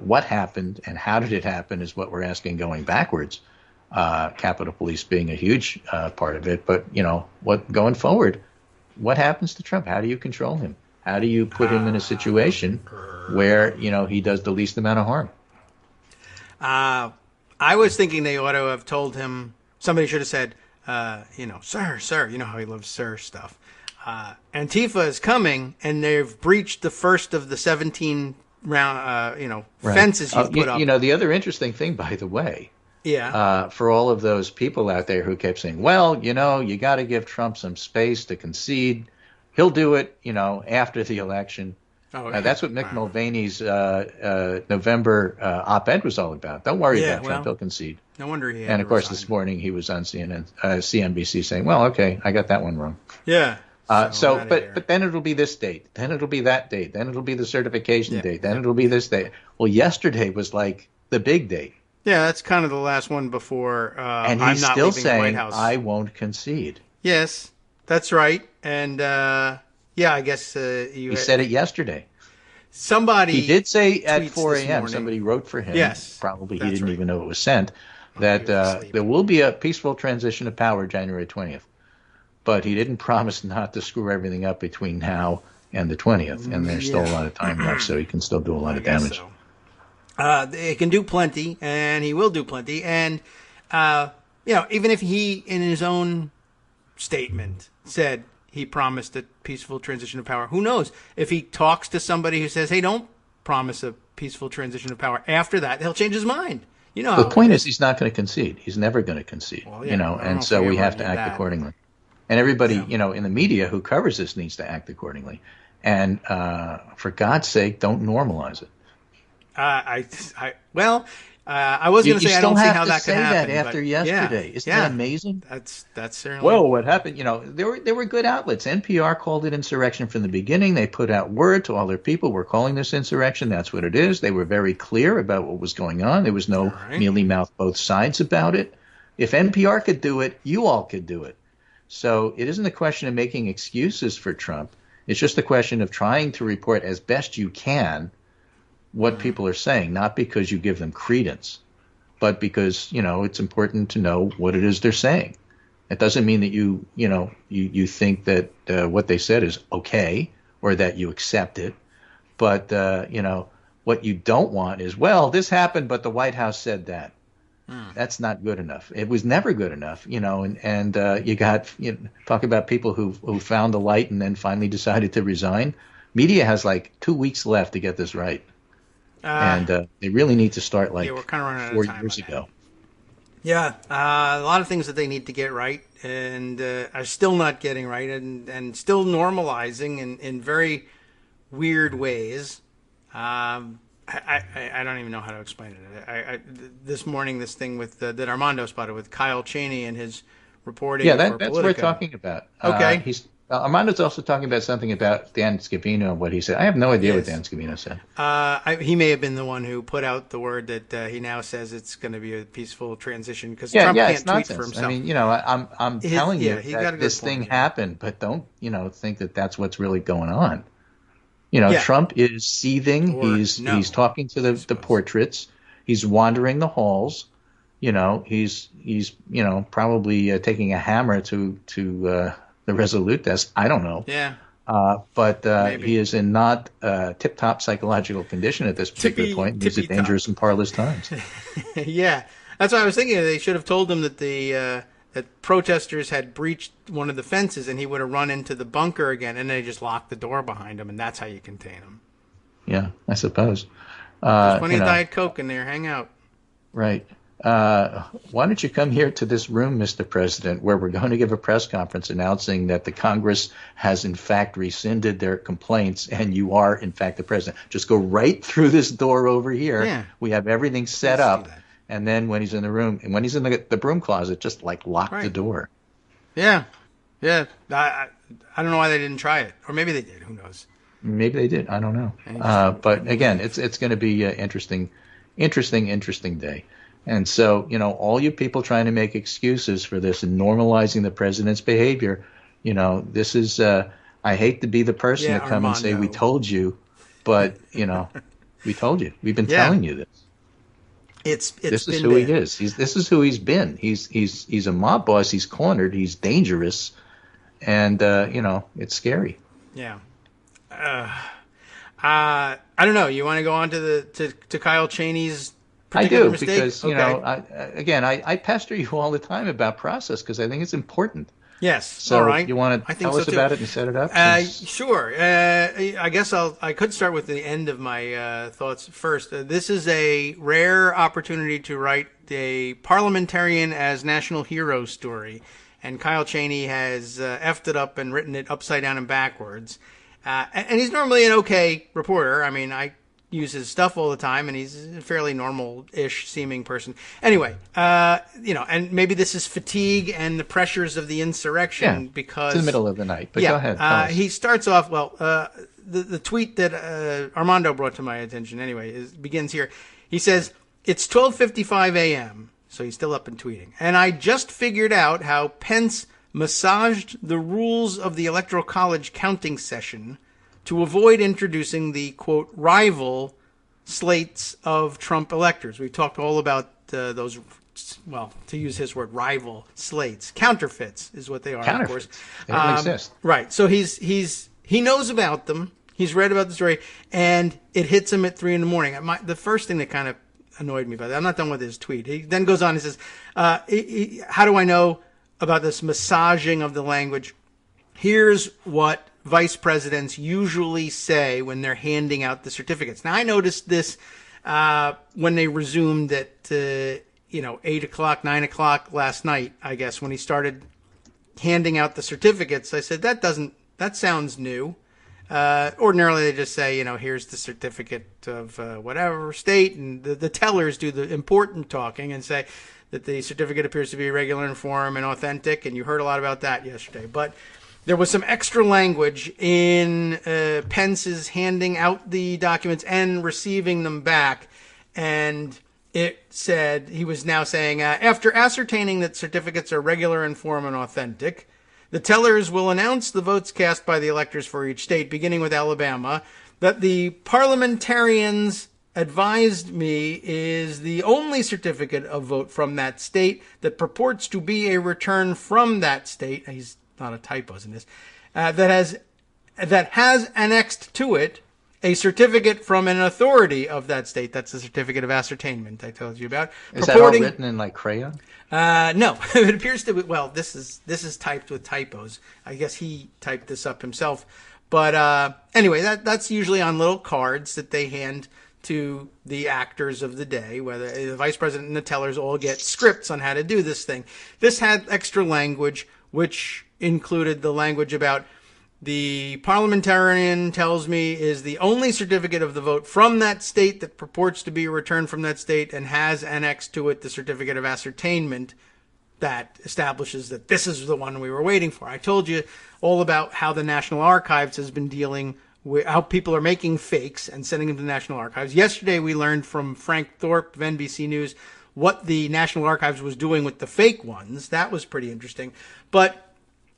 Speaker 3: What happened and how did it happen is what we're asking going backwards. Capitol Police being a huge part of it. But, what going forward, what happens to Trump? How do you control him? How do you put him in a situation where, he does the least amount of harm?
Speaker 2: I was thinking they ought to have told him, somebody should have said, sir, you know how he loves sir stuff. Antifa is coming and they've breached the first of the 17 fences you've put up.
Speaker 3: The other interesting thing, by the way, for all of those people out there who kept saying, well, you got to give Trump some space to concede. He'll do it, after the election. That's what Mick Mulvaney's November op-ed was all about. Don't worry about Trump. He'll concede.
Speaker 2: No wonder he had
Speaker 3: And, of course, this morning he was on CNBC saying, well, okay, I got that one wrong.
Speaker 2: Yeah.
Speaker 3: But then it'll be this date. Then it'll be that date. Then it'll be the certification date. Then it'll be this date. Well, yesterday was like the big date.
Speaker 2: Yeah, that's kind of the last one before
Speaker 3: and
Speaker 2: I'm
Speaker 3: he's
Speaker 2: not
Speaker 3: still
Speaker 2: leaving
Speaker 3: saying,
Speaker 2: the White House.
Speaker 3: I won't concede.
Speaker 2: Yes, that's right. And, I guess
Speaker 3: he said it yesterday.
Speaker 2: Somebody
Speaker 3: He did say at 4 a.m. Somebody wrote for him.
Speaker 2: Yes.
Speaker 3: Probably he didn't even know it was sent. That there will be a peaceful transition of power January 20th. But he didn't promise not to screw everything up between now and the 20th. And there's still a lot of time left, so he can still do a lot of damage.
Speaker 2: So. He can do plenty, and he will do plenty. And, even if he, in his own statement, said he promised a peaceful transition of power, who knows? If he talks to somebody who says, hey, don't promise a peaceful transition of power, after that, he'll change his mind.
Speaker 3: The point is he's not going to concede. He's never going to concede,
Speaker 2: well,
Speaker 3: and so we have to act accordingly. And everybody, in the media who covers this needs to act accordingly. And for God's sake, don't normalize it.
Speaker 2: I was going to say I don't see how that could happen.
Speaker 3: That after yesterday, isn't that amazing?
Speaker 2: That's certainly.
Speaker 3: Well, what happened? There were good outlets. NPR called it insurrection from the beginning. They put out word to all their people. We're calling this insurrection. That's what it is. They were very clear about what was going on. There was no mealy mouth both sides about it. If NPR could do it, you all could do it. So it isn't a question of making excuses for Trump. It's just a question of trying to report as best you can what people are saying, not because you give them credence, but because, it's important to know what it is they're saying. It doesn't mean that you think that what they said is okay or that you accept it. But, what you don't want is, well, this happened, but the White House said that. That's not good enough. It was never good enough, and you got, talk about people who found the light and then finally decided to resign. Media has like 2 weeks left to get this right. And they really need to start like
Speaker 2: we're kind of running out
Speaker 3: 4
Speaker 2: of time
Speaker 3: years ago.
Speaker 2: Yeah, a lot of things that they need to get right and are still not getting right and still normalizing in very weird ways. I don't even know how to explain it. This morning, this thing with that Armando spotted with Kyle Cheney and his reporting.
Speaker 3: Yeah, that's what we're talking about.
Speaker 2: Okay.
Speaker 3: Armando's also talking about something about Dan Scavino and what he said. I have no idea what Dan Scavino said.
Speaker 2: He may have been the one who put out the word that he now says it's going to be a peaceful transition because Trump can't tweet for himself.
Speaker 3: I mean, I'm telling you that this thing happened, but don't think that that's what's really going on. Trump is seething. He's talking to the portraits. He's wandering the halls. He's probably taking a hammer to the Resolute desk. I don't know.
Speaker 2: Yeah.
Speaker 3: But he is in not tip-top psychological condition at this particular point. These are dangerous and parlous times.
Speaker 2: Yeah. That's what I was thinking. They should have told him that that protesters had breached one of the fences and he would have run into the bunker again, and they just locked the door behind him, and that's how you contain him.
Speaker 3: Yeah, I suppose.
Speaker 2: There's plenty of Diet Coke in there. Hang out.
Speaker 3: Right. Why don't you come here to this room, Mr. President, where we're going to give a press conference announcing that the Congress has, in fact, rescinded their complaints and you are, in fact, the president. Just go right through this door over here.
Speaker 2: Yeah.
Speaker 3: We have everything set up. And then when he's in the room, and when he's in the broom closet, just like lock the door.
Speaker 2: Yeah. Yeah. I don't know why they didn't try it. Or maybe they did. Who knows?
Speaker 3: Maybe they did. I don't know. But again, it's going to be an interesting day. And so, all you people trying to make excuses for this and normalizing the president's behavior, this is, I hate to be the person to come and say, we told you, but, we told you. We've been telling you this. This is who he is. This is who he's been. He's a mob boss. He's cornered. He's dangerous. And, it's scary.
Speaker 2: Yeah. I don't know. You want to go on to Kyle Cheney's
Speaker 3: I do,
Speaker 2: mistake?
Speaker 3: because, I pester you all the time about process because I think it's important.
Speaker 2: Yes.
Speaker 3: So
Speaker 2: all right.
Speaker 3: You want to tell us about it and set it up?
Speaker 2: Sure. I guess I could start with the end of my thoughts first. This is a rare opportunity to write a parliamentarian as national hero story. And Kyle Cheney has effed it up and written it upside down and backwards. And he's normally an okay reporter. I mean, I use his stuff all the time, and he's a fairly normal-ish seeming person. Anyway, and maybe this is fatigue and the pressures of the insurrection because
Speaker 3: it's in the middle of the night. But go ahead.
Speaker 2: He starts off the tweet that Armando brought to my attention. Anyway, begins here. He says it's 12:55 a.m., so he's still up and tweeting, and I just figured out how Pence massaged the rules of the Electoral College counting session to avoid introducing the, quote, rival slates of Trump electors. We've talked all about those, well, to use his word, rival slates. Counterfeits is what they are, of course.
Speaker 3: They don't exist.
Speaker 2: Right. So he knows about them. He's read about the story, and it hits him at 3 a.m. The first thing that kind of annoyed me about that, I'm not done with his tweet. He then goes on and says, how do I know about this massaging of the language? Here's what vice presidents usually say when they're handing out the certificates. Now, I noticed this when they resumed at 8 o'clock, 9 o'clock last night, I guess, when he started handing out the certificates. I said, that sounds new. Ordinarily, they just say, here's the certificate of whatever state, and the tellers do the important talking and say that the certificate appears to be regular in form and authentic, and you heard a lot about that yesterday. But there was some extra language in Pence's handing out the documents and receiving them back, and it said, he was now saying, after ascertaining that certificates are regular in form and authentic, the tellers will announce the votes cast by the electors for each state, beginning with Alabama, that the parliamentarians advised me is the only certificate of vote from that state that purports to be a return from that state. He's not a typo in this. That has annexed to it a certificate from an authority of that state. That's the certificate of ascertainment I told you about.
Speaker 3: Is that all written in like crayon?
Speaker 2: No, it appears to be. Well, this is typed with typos. I guess he typed this up himself. But anyway, that's usually on little cards that they hand to the actors of the day, whether the vice president and the tellers all get scripts on how to do this thing. This had extra language, which included the language about the parliamentarian tells me is the only certificate of the vote from that state that purports to be a return from that state and has annexed to it the certificate of ascertainment that establishes that this is the one we were waiting for. I told you all about how the National Archives has been dealing with how people are making fakes and sending them to the National Archives. Yesterday we learned from Frank Thorpe of NBC News what the National Archives was doing with the fake ones. That was pretty interesting. But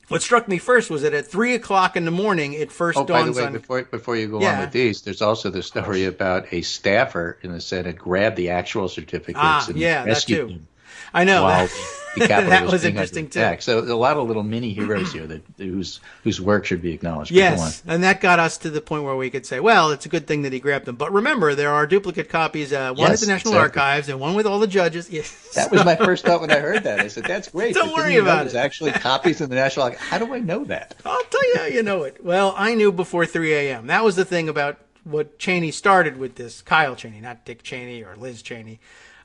Speaker 2: what struck me first was that at 3 o'clock in the morning, it first dawns on...
Speaker 3: Before you go on with these, there's also the story about a staffer in the Senate grabbed the actual certificates and rescued them.
Speaker 2: I know.
Speaker 3: While the Capitol
Speaker 2: that
Speaker 3: was
Speaker 2: was
Speaker 3: being
Speaker 2: interesting too.
Speaker 3: attacked. So a lot of little mini heroes here whose work should be acknowledged.
Speaker 2: Yes, and that got us to the point where we could say, well, it's a good thing that he grabbed them. But remember, there are duplicate copies, one at the National Archives and one with all the judges. Yes.
Speaker 3: That was my first thought when I heard that. I said, that's great.
Speaker 2: Don't worry about it.
Speaker 3: There's actually copies in the National Archives. How do I know that?
Speaker 2: I'll tell you how you know it. Well, I knew before 3 a.m. That was the thing about what Cheney started with this. Kyle Cheney, not Dick Cheney or Liz Cheney.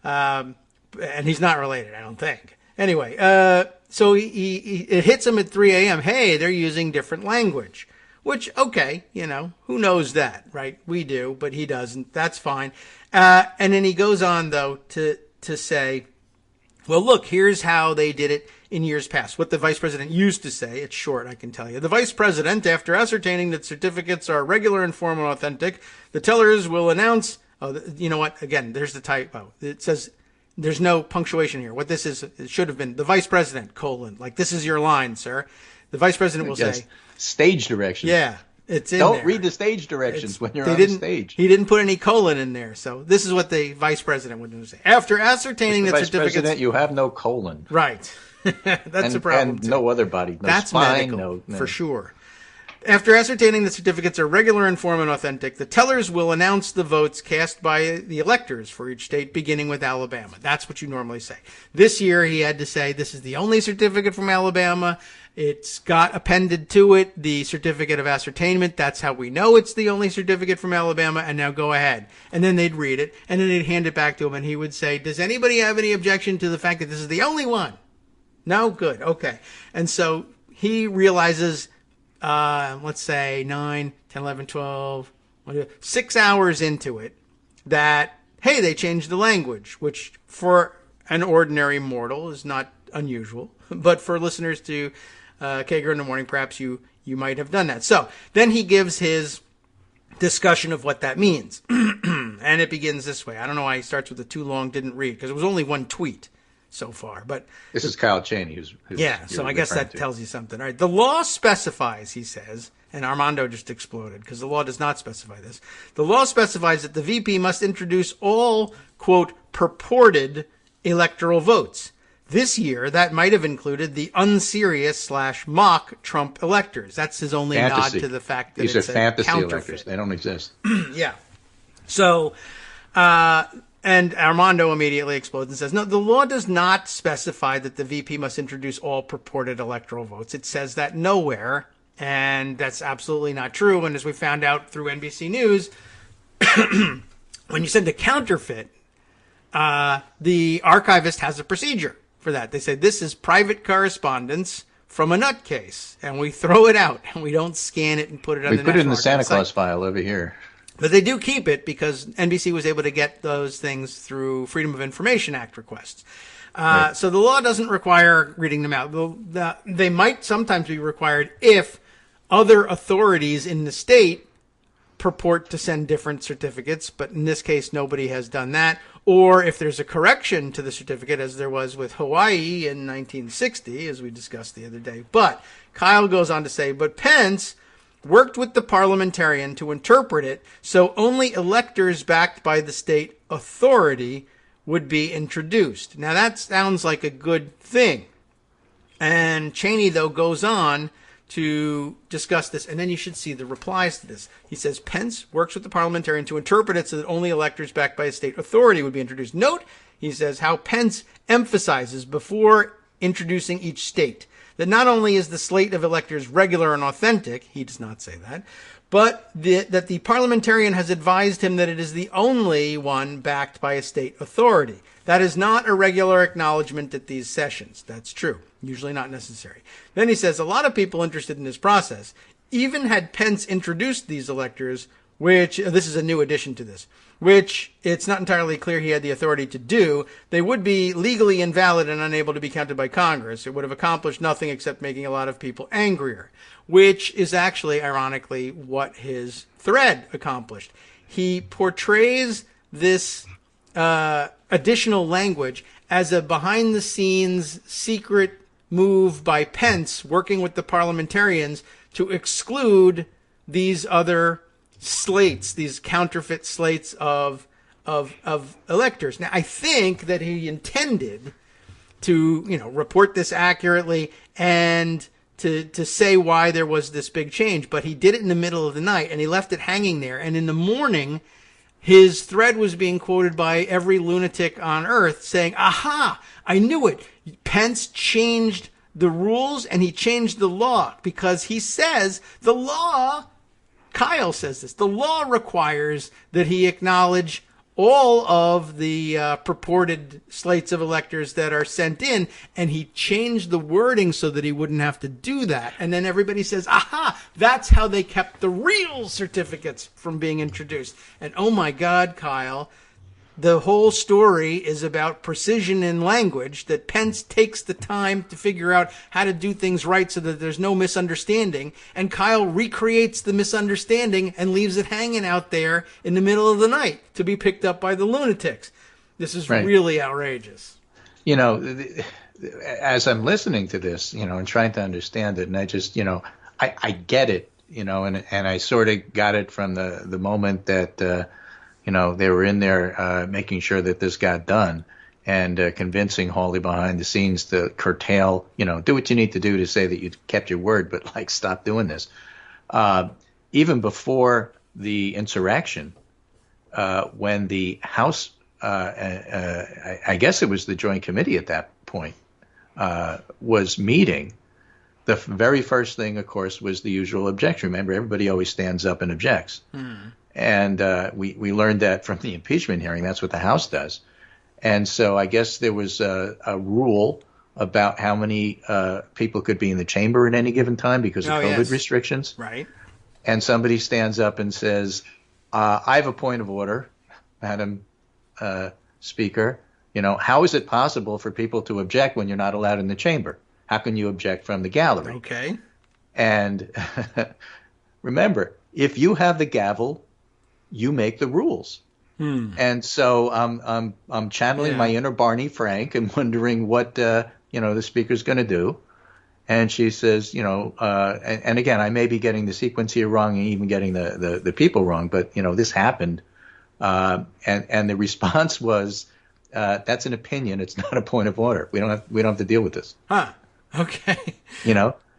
Speaker 2: And he's not related, I don't think. Anyway, so it hits him at 3 a.m. Hey, they're using different language, which, okay, who knows that, right? We do, but he doesn't. That's fine. And then he goes on, though, to say, well, look, here's how they did it in years past. What the vice president used to say, it's short, I can tell you. The vice president, after ascertaining that certificates are regular and formal and authentic, the tellers will announce, you know what? Again, there's the typo. It says, there's no punctuation here. What this is, it should have been the vice president, : like this is your line, sir. The vice president will say
Speaker 3: stage directions.
Speaker 2: Yeah, it's in
Speaker 3: Don't
Speaker 2: there.
Speaker 3: read the stage directions when you're on the stage.
Speaker 2: He didn't put any colon in there. So this is what the vice president would say. After ascertaining that certificates,
Speaker 3: president, you have no colon.
Speaker 2: Right. That's a problem.
Speaker 3: And no other body. No
Speaker 2: That's
Speaker 3: spine,
Speaker 2: medical, for sure. After ascertaining that certificates are regular in form and authentic, the tellers will announce the votes cast by the electors for each state, beginning with Alabama. That's what you normally say. This year, he had to say, this is the only certificate from Alabama. It's got appended to it the certificate of ascertainment. That's how we know it's the only certificate from Alabama. And now go ahead. And then they'd read it, and then they'd hand it back to him, and he would say, does anybody have any objection to the fact that this is the only one? No? Good. Okay. And so he realizes... let's say 9, 10, 11, 12, 6 hours into it, that, hey, they changed the language, which for an ordinary mortal is not unusual. But for listeners to Kagro in the Morning, perhaps you might have done that. So then he gives his discussion of what that means. And it begins this way. I don't know why he starts with the too long, didn't read, because it was only one tweet so far. But
Speaker 3: this is Kyle Cheney who's
Speaker 2: so I guess that tells you something. All right. The law specifies, he says, and Armando just exploded because the law does not specify this. The law specifies that the VP must introduce all, quote, purported electoral votes. This year, that might have included the unserious / mock Trump electors. That's his only nod to the fact that
Speaker 3: these
Speaker 2: it's
Speaker 3: are fantasy
Speaker 2: counterfeit.
Speaker 3: electors. They don't exist.
Speaker 2: Yeah. So, and Armando immediately explodes and says, no, the law does not specify that the VP must introduce all purported electoral votes. It says that nowhere, and that's absolutely not true. And as we found out through NBC News, when you send a counterfeit, the archivist has a procedure for that. They say this is private correspondence from a nutcase, and we throw it out, and we don't scan it and put it on the
Speaker 3: We put it in
Speaker 2: National
Speaker 3: the Santa
Speaker 2: Archives
Speaker 3: Claus
Speaker 2: site.
Speaker 3: file over here.
Speaker 2: But they do keep it because NBC was able to get those things through Freedom of Information Act requests.
Speaker 3: Right.
Speaker 2: So the law doesn't require reading them out. They might sometimes be required if other authorities in the state purport to send different certificates, but in this case, nobody has done that. Or if there's a correction to the certificate, as there was with Hawaii in 1960, as we discussed the other day. But Kyle goes on to say, but Pence worked with the parliamentarian to interpret it so only electors backed by the state authority would be introduced. Now that sounds like a good thing. And Cheney, though, goes on to discuss this, and then you should see the replies to this. He says, Pence works with the parliamentarian to interpret it so that only electors backed by a state authority would be introduced. Note, he says, how Pence emphasizes before introducing each state that not only is the slate of electors regular and authentic, he does not say that, but that the parliamentarian has advised him that it is the only one backed by a state authority. That is not a regular acknowledgement at these sessions. That's true. Usually not necessary. Then he says a lot of people interested in this process, even had Pence introduced these electors, which, this is a new addition to this, which it's not entirely clear he had the authority to do, they would be legally invalid and unable to be counted by Congress. It would have accomplished nothing except making a lot of people angrier, which is actually, ironically, what his thread accomplished. He portrays this additional language as a behind-the-scenes secret move by Pence working with the parliamentarians to exclude these other slates, these counterfeit slates of electors. Now, I think that he intended to, report this accurately and to say why there was this big change, but he did it in the middle of the night and he left it hanging there. And in the morning, his thread was being quoted by every lunatic on earth saying, aha, I knew it. Pence changed the rules and he changed the law because he says the law, Kyle says this, the law requires that he acknowledge all of the purported slates of electors that are sent in, and he changed the wording so that he wouldn't have to do that. And then everybody says, aha, that's how they kept the real certificates from being introduced. And oh my God, Kyle, the whole story is about precision in language, that Pence takes the time to figure out how to do things right so that there's no misunderstanding, and Kyle recreates the misunderstanding and leaves it hanging out there in the middle of the night to be picked up by the lunatics. This is really outrageous.
Speaker 3: As I'm listening to this, and trying to understand it, and I just, I get it, and I sort of got it from the moment that, they were in there making sure that this got done and convincing Hawley behind the scenes to curtail, do what you need to do to say that you kept your word, but stop doing this. Even before the insurrection, when the House, I guess it was the Joint Committee at that point, was meeting, the very first thing, of course, was the usual objection. Remember, everybody always stands up and objects. And we learned that from the impeachment hearing. That's what the House does. And so I guess there was a rule about how many people could be in the chamber at any given time because of COVID restrictions.
Speaker 2: Right.
Speaker 3: And somebody stands up and says, I have a point of order, Madam Speaker. How is it possible for people to object when you're not allowed in the chamber? How can you object from the gallery?
Speaker 2: Okay.
Speaker 3: And remember, if you have the gavel, you make the rules. And so I'm channeling my inner Barney Frank and wondering what the speaker's going to do. And she says, and again, I may be getting the sequence here wrong and even getting the people wrong, but this happened. And the response was, that's an opinion. It's not a point of order. We don't have to deal with this.
Speaker 2: Huh. Okay.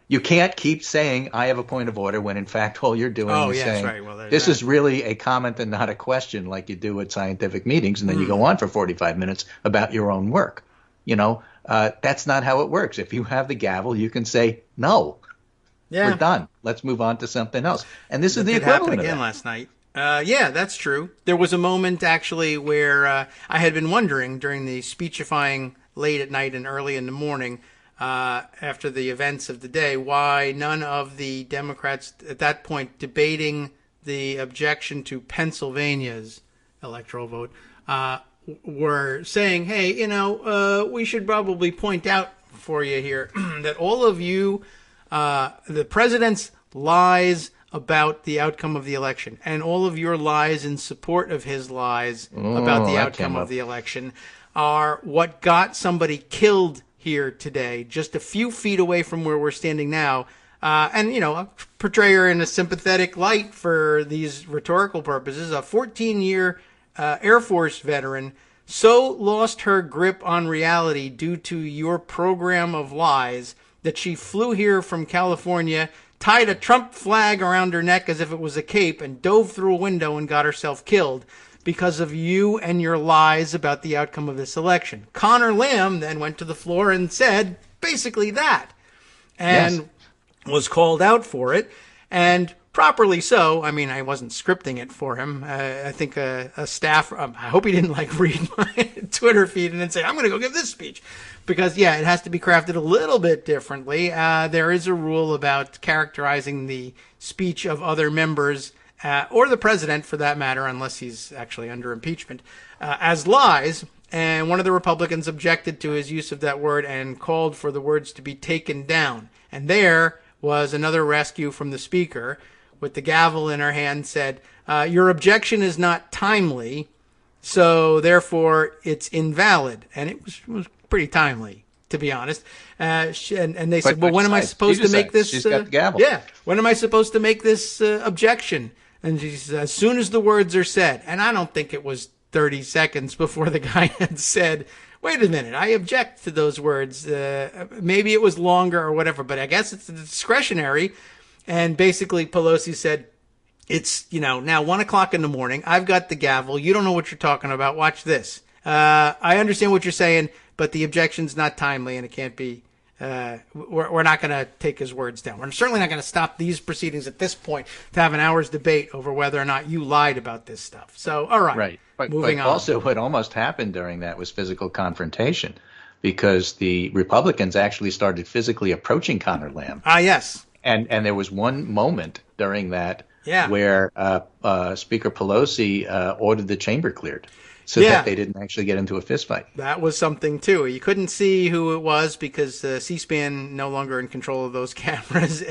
Speaker 3: You can't keep saying, I have a point of order, when in fact all you're doing is saying,
Speaker 2: right. Well,
Speaker 3: this is really a comment and not a question, like you do at scientific meetings, and then you go on for 45 minutes about your own work. That's not how it works. If you have the gavel, you can say, no, we're done. Let's move on to something else. And this is the equivalent of that.
Speaker 2: Last night. That's true. There was a moment, actually, where I had been wondering during the speechifying late at night and early in the morning, after the events of the day, why none of the Democrats at that point debating the objection to Pennsylvania's electoral vote were saying, hey, we should probably point out for you here that all of you, the president's lies about the outcome of the election and all of your lies in support of his lies about the outcome of the election are what got somebody killed here today, just a few feet away from where we're standing now. And, portray her in a sympathetic light for these rhetorical purposes. A 14-year Air Force veteran so lost her grip on reality due to your program of lies that she flew here from California, tied a Trump flag around her neck as if it was a cape, and dove through a window and got herself killed because of you and your lies about the outcome of this election. Connor Lamb then went to the floor and said basically that, and was called out for it, and properly so. I mean, I wasn't scripting it for him. I think a staff, I hope he didn't read my Twitter feed and then say, I'm going to go give this speech. Because, it has to be crafted a little bit differently. There is a rule about characterizing the speech of other members, or the president for that matter, unless he's actually under impeachment, as lies. And one of the Republicans objected to his use of that word and called for the words to be taken down. And there was another rescue from the speaker with the gavel in her hand, said, your objection is not timely, so therefore it's invalid. And it was pretty timely, to be honest. And they said, well, when am I supposed to make this?
Speaker 3: She's got the gavel.
Speaker 2: Yeah. When am I supposed to make this objection? And she said, as soon as the words are said. And I don't think it was 30 seconds before the guy had said, wait a minute, I object to those words. Maybe it was longer or whatever, but I guess it's discretionary. And basically Pelosi said, it's, now 1 o'clock in the morning. I've got the gavel. You don't know what you're talking about. Watch this. I understand what you're saying, but the objection's not timely and it can't be, we're not going to take his words down. We're certainly not going to stop these proceedings at this point to have an hour's debate over whether or not you lied about this stuff. So, all right.
Speaker 3: Right.
Speaker 2: Moving on.
Speaker 3: Also, what almost happened during that was physical confrontation because the Republicans actually started physically approaching Connor Lamb.
Speaker 2: Yes.
Speaker 3: And there was one moment during that where Speaker Pelosi ordered the chamber cleared so that they didn't actually get into a fist fight.
Speaker 2: That was something, too. You couldn't see who it was because C-SPAN no longer in control of those cameras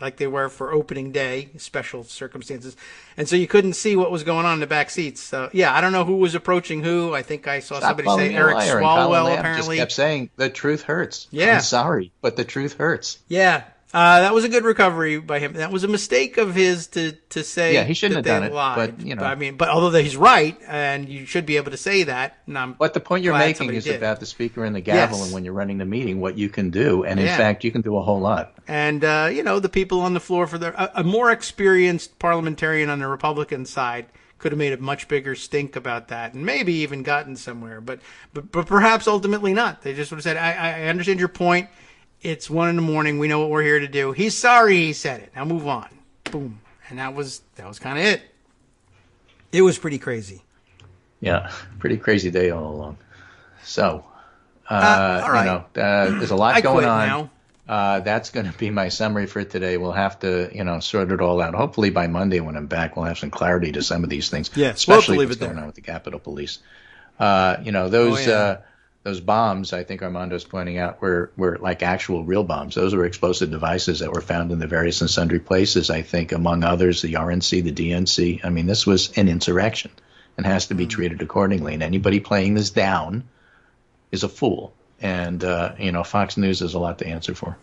Speaker 2: like they were for opening day, special circumstances. And so you couldn't see what was going on in the back seats. So, I don't know who was approaching who. I think I saw somebody say Eric Swalwell, apparently.
Speaker 3: Just kept saying, the truth hurts.
Speaker 2: Yeah.
Speaker 3: I'm sorry, but the truth hurts.
Speaker 2: Yeah. That was a good recovery by him. That was a mistake of his to say.
Speaker 3: Yeah, he shouldn't have done it.
Speaker 2: Lied. But although he's right, and you should be able to say that.
Speaker 3: But the point you're making is about the speaker and the gavel, and when you're running the meeting, what you can do, and in fact, you can do a whole lot.
Speaker 2: And the people on the floor for a more experienced parliamentarian on the Republican side could have made a much bigger stink about that, and maybe even gotten somewhere. But perhaps ultimately not. They just would have said, "I understand your point. It's 1 a.m. We know what we're here to do. He's sorry he said it. Now move on." Boom. And that was kind of it. It was pretty crazy.
Speaker 3: Yeah, pretty crazy day all along. So,
Speaker 2: all right.
Speaker 3: There's a lot going on.
Speaker 2: Now.
Speaker 3: That's going to be my summary for today. We'll have to, sort it all out. Hopefully by Monday when I'm back, we'll have some clarity to some of these things.
Speaker 2: Yeah,
Speaker 3: especially what's going on with the Capitol Police. Those bombs, I think Armando's pointing out, were like actual real bombs. Those were explosive devices that were found in the various and sundry places, I think, among others, the RNC, the DNC. I mean, this was an insurrection and has to be treated accordingly. And anybody playing this down is a fool. And, Fox News has a lot to answer for.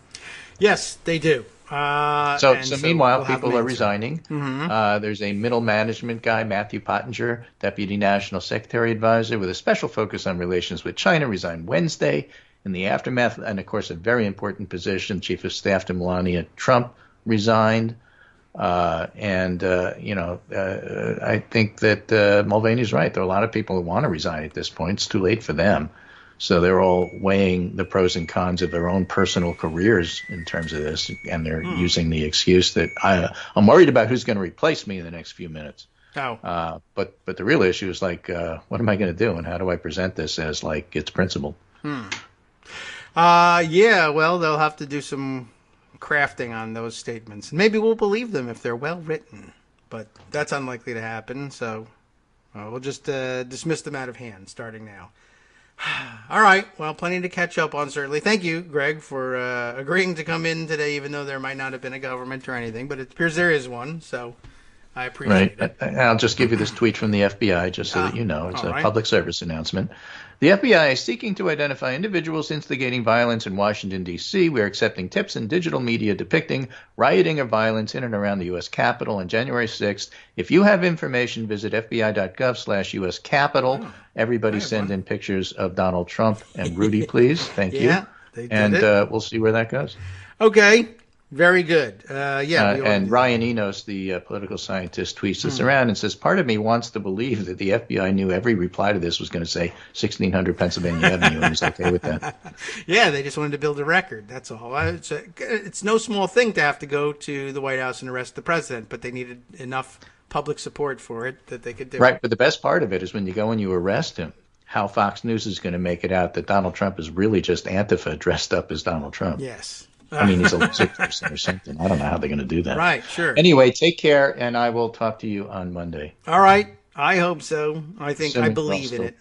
Speaker 2: Yes, they do.
Speaker 3: So meanwhile, people are resigning. Mm-hmm. There's a middle management guy, Matthew Pottinger, Deputy National Secretary Advisor, with a special focus on relations with China, resigned Wednesday. In the aftermath, and of course, a very important position, Chief of Staff to Melania Trump resigned. I think that Mulvaney's right. There are a lot of people who want to resign at this point. It's too late for them. So they're all weighing the pros and cons of their own personal careers in terms of this, and they're using the excuse that I'm worried about who's going to replace me in the next few minutes.
Speaker 2: Oh.
Speaker 3: But the real issue is what am I going to do, and how do I present this as it's principled?
Speaker 2: Yeah, well, they'll have to do some crafting on those statements. Maybe we'll believe them if they're well written, but that's unlikely to happen, so we'll just dismiss them out of hand starting now. All right, well, plenty to catch up on, certainly. Thank you, Greg, for agreeing to come in today, even though there might not have been a government or anything, but it appears there is one, so I appreciate it.
Speaker 3: I'll just give you this tweet from the FBI just so that you know. It's a
Speaker 2: right.
Speaker 3: public service announcement. The FBI is seeking to identify individuals instigating violence in Washington, D.C. We are accepting tips in digital media depicting rioting or violence in and around the U.S. Capitol on January 6th. If you have information, visit fbi.gov/U.S. Capitol. Everybody send in pictures of Donald Trump and Rudy, please. Thank you.
Speaker 2: They did
Speaker 3: and
Speaker 2: it.
Speaker 3: We'll see where that goes.
Speaker 2: Okay. Very good.
Speaker 3: And Ryan Enos, the political scientist, tweets this around and says, part of me wants to believe that the FBI knew every reply to this was going to say 1600 Pennsylvania Avenue and was okay with that.
Speaker 2: Yeah, they just wanted to build a record. That's all. It's no small thing to have to go to the White House and arrest the president, but they needed enough public support for it that they could do it.
Speaker 3: Right, but the best part of it is when you go and you arrest him, how Fox News is going to make it out that Donald Trump is really just Antifa dressed up as Donald Trump.
Speaker 2: Yes.
Speaker 3: I mean, he's a lizard person or something. I don't know how they're going to do that.
Speaker 2: Right, sure.
Speaker 3: Anyway, take care, and I will talk to you on Monday.
Speaker 2: All right. I hope so. I believe in it.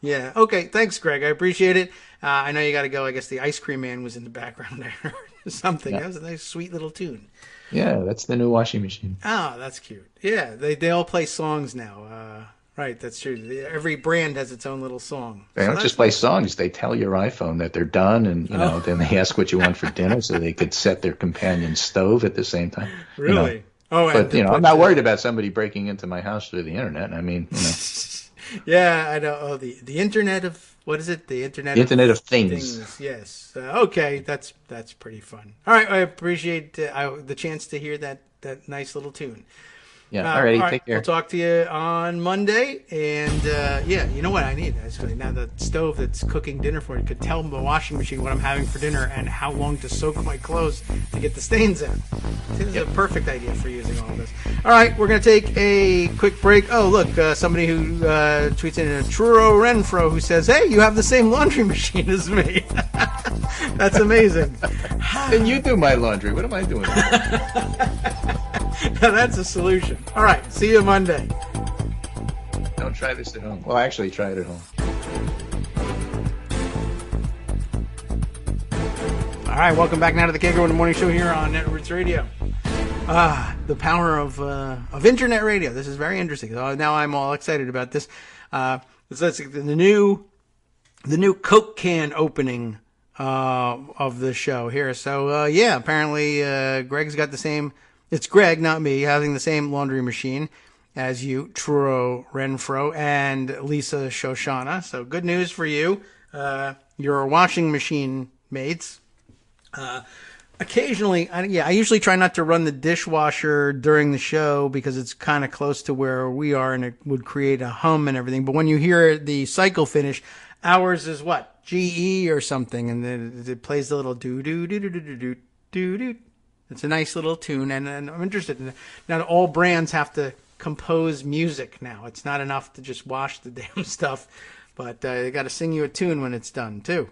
Speaker 2: Yeah. Okay. Thanks, Greg. I appreciate it. I know you got to go. I guess the Ice Cream Man was in the background there or something. Yeah. That was a nice, sweet little tune.
Speaker 3: Yeah, that's the new washing machine.
Speaker 2: Oh, that's cute. Yeah, they all play songs now. Right, that's true. Every brand has its own little song.
Speaker 3: They don't just play songs. They tell your iPhone that they're done, and then they ask what you want for dinner so they could set their companion stove at the same time.
Speaker 2: Really?
Speaker 3: But I'm not worried about somebody breaking into my house through the internet. I mean,
Speaker 2: Yeah, I know. Oh, the Internet of, what is it? The Internet
Speaker 3: of Things.
Speaker 2: Yes. Okay, that's pretty fun. All right, I appreciate the chance to hear that nice little tune.
Speaker 3: Yeah, all right, take care.
Speaker 2: We'll talk to you on Monday. And, you know what I need? Actually, now the stove that's cooking dinner for you could tell the washing machine what I'm having for dinner and how long to soak my clothes to get the stains out. This is a perfect idea for using all of this. All right, we're going to take a quick break. Oh, look, somebody who tweets in a Truro Renfro who says, hey, you have the same laundry machine as me. That's amazing.
Speaker 3: Then you do my laundry. What am I doing?
Speaker 2: Now that's a solution. All right, see you Monday.
Speaker 3: Don't try this at home. Well, actually, try it at home.
Speaker 2: All right, welcome back now to the Kagro in the Morning Show here on Networks Radio. The power of internet radio. This is very interesting. Now I'm all excited about this. It's the new Coke can opening of the show here. So apparently Greg's got the same. It's Greg, not me, having the same laundry machine as you, Truro Renfro, and Lisa Shoshana. So good news for you. Your washing machine mates. Occasionally, I usually try not to run the dishwasher during the show because it's kind of close to where we are and it would create a hum and everything. But when you hear the cycle finish, ours is what? GE or something, and then it plays the little do-do-do-do-do-do-do-do. It's a nice little tune, and I'm interested in it. Now, all brands have to compose music now. It's not enough to just wash the damn stuff, but they got to sing you a tune when it's done, too.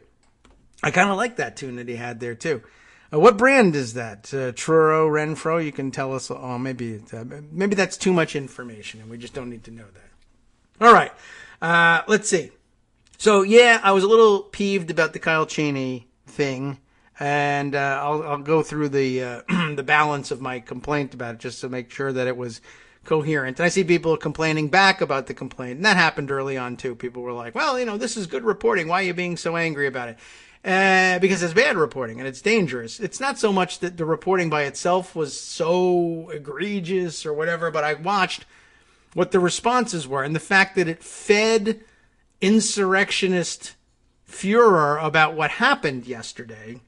Speaker 2: I kind of like that tune that he had there, too. What brand is that? Truro Renfro? You can tell us. Oh, maybe that's too much information, and we just don't need to know that. All right. Let's see. So, I was a little peeved about the Kyle Cheney thing. And I'll go through the the balance of my complaint about it just to make sure that it was coherent. And I see people complaining back about the complaint. And that happened early on, too. People were like, well, this is good reporting. Why are you being so angry about it? Because it's bad reporting and it's dangerous. It's not so much that the reporting by itself was so egregious or whatever, but I watched what the responses were and the fact that it fed insurrectionist furor about what happened yesterday.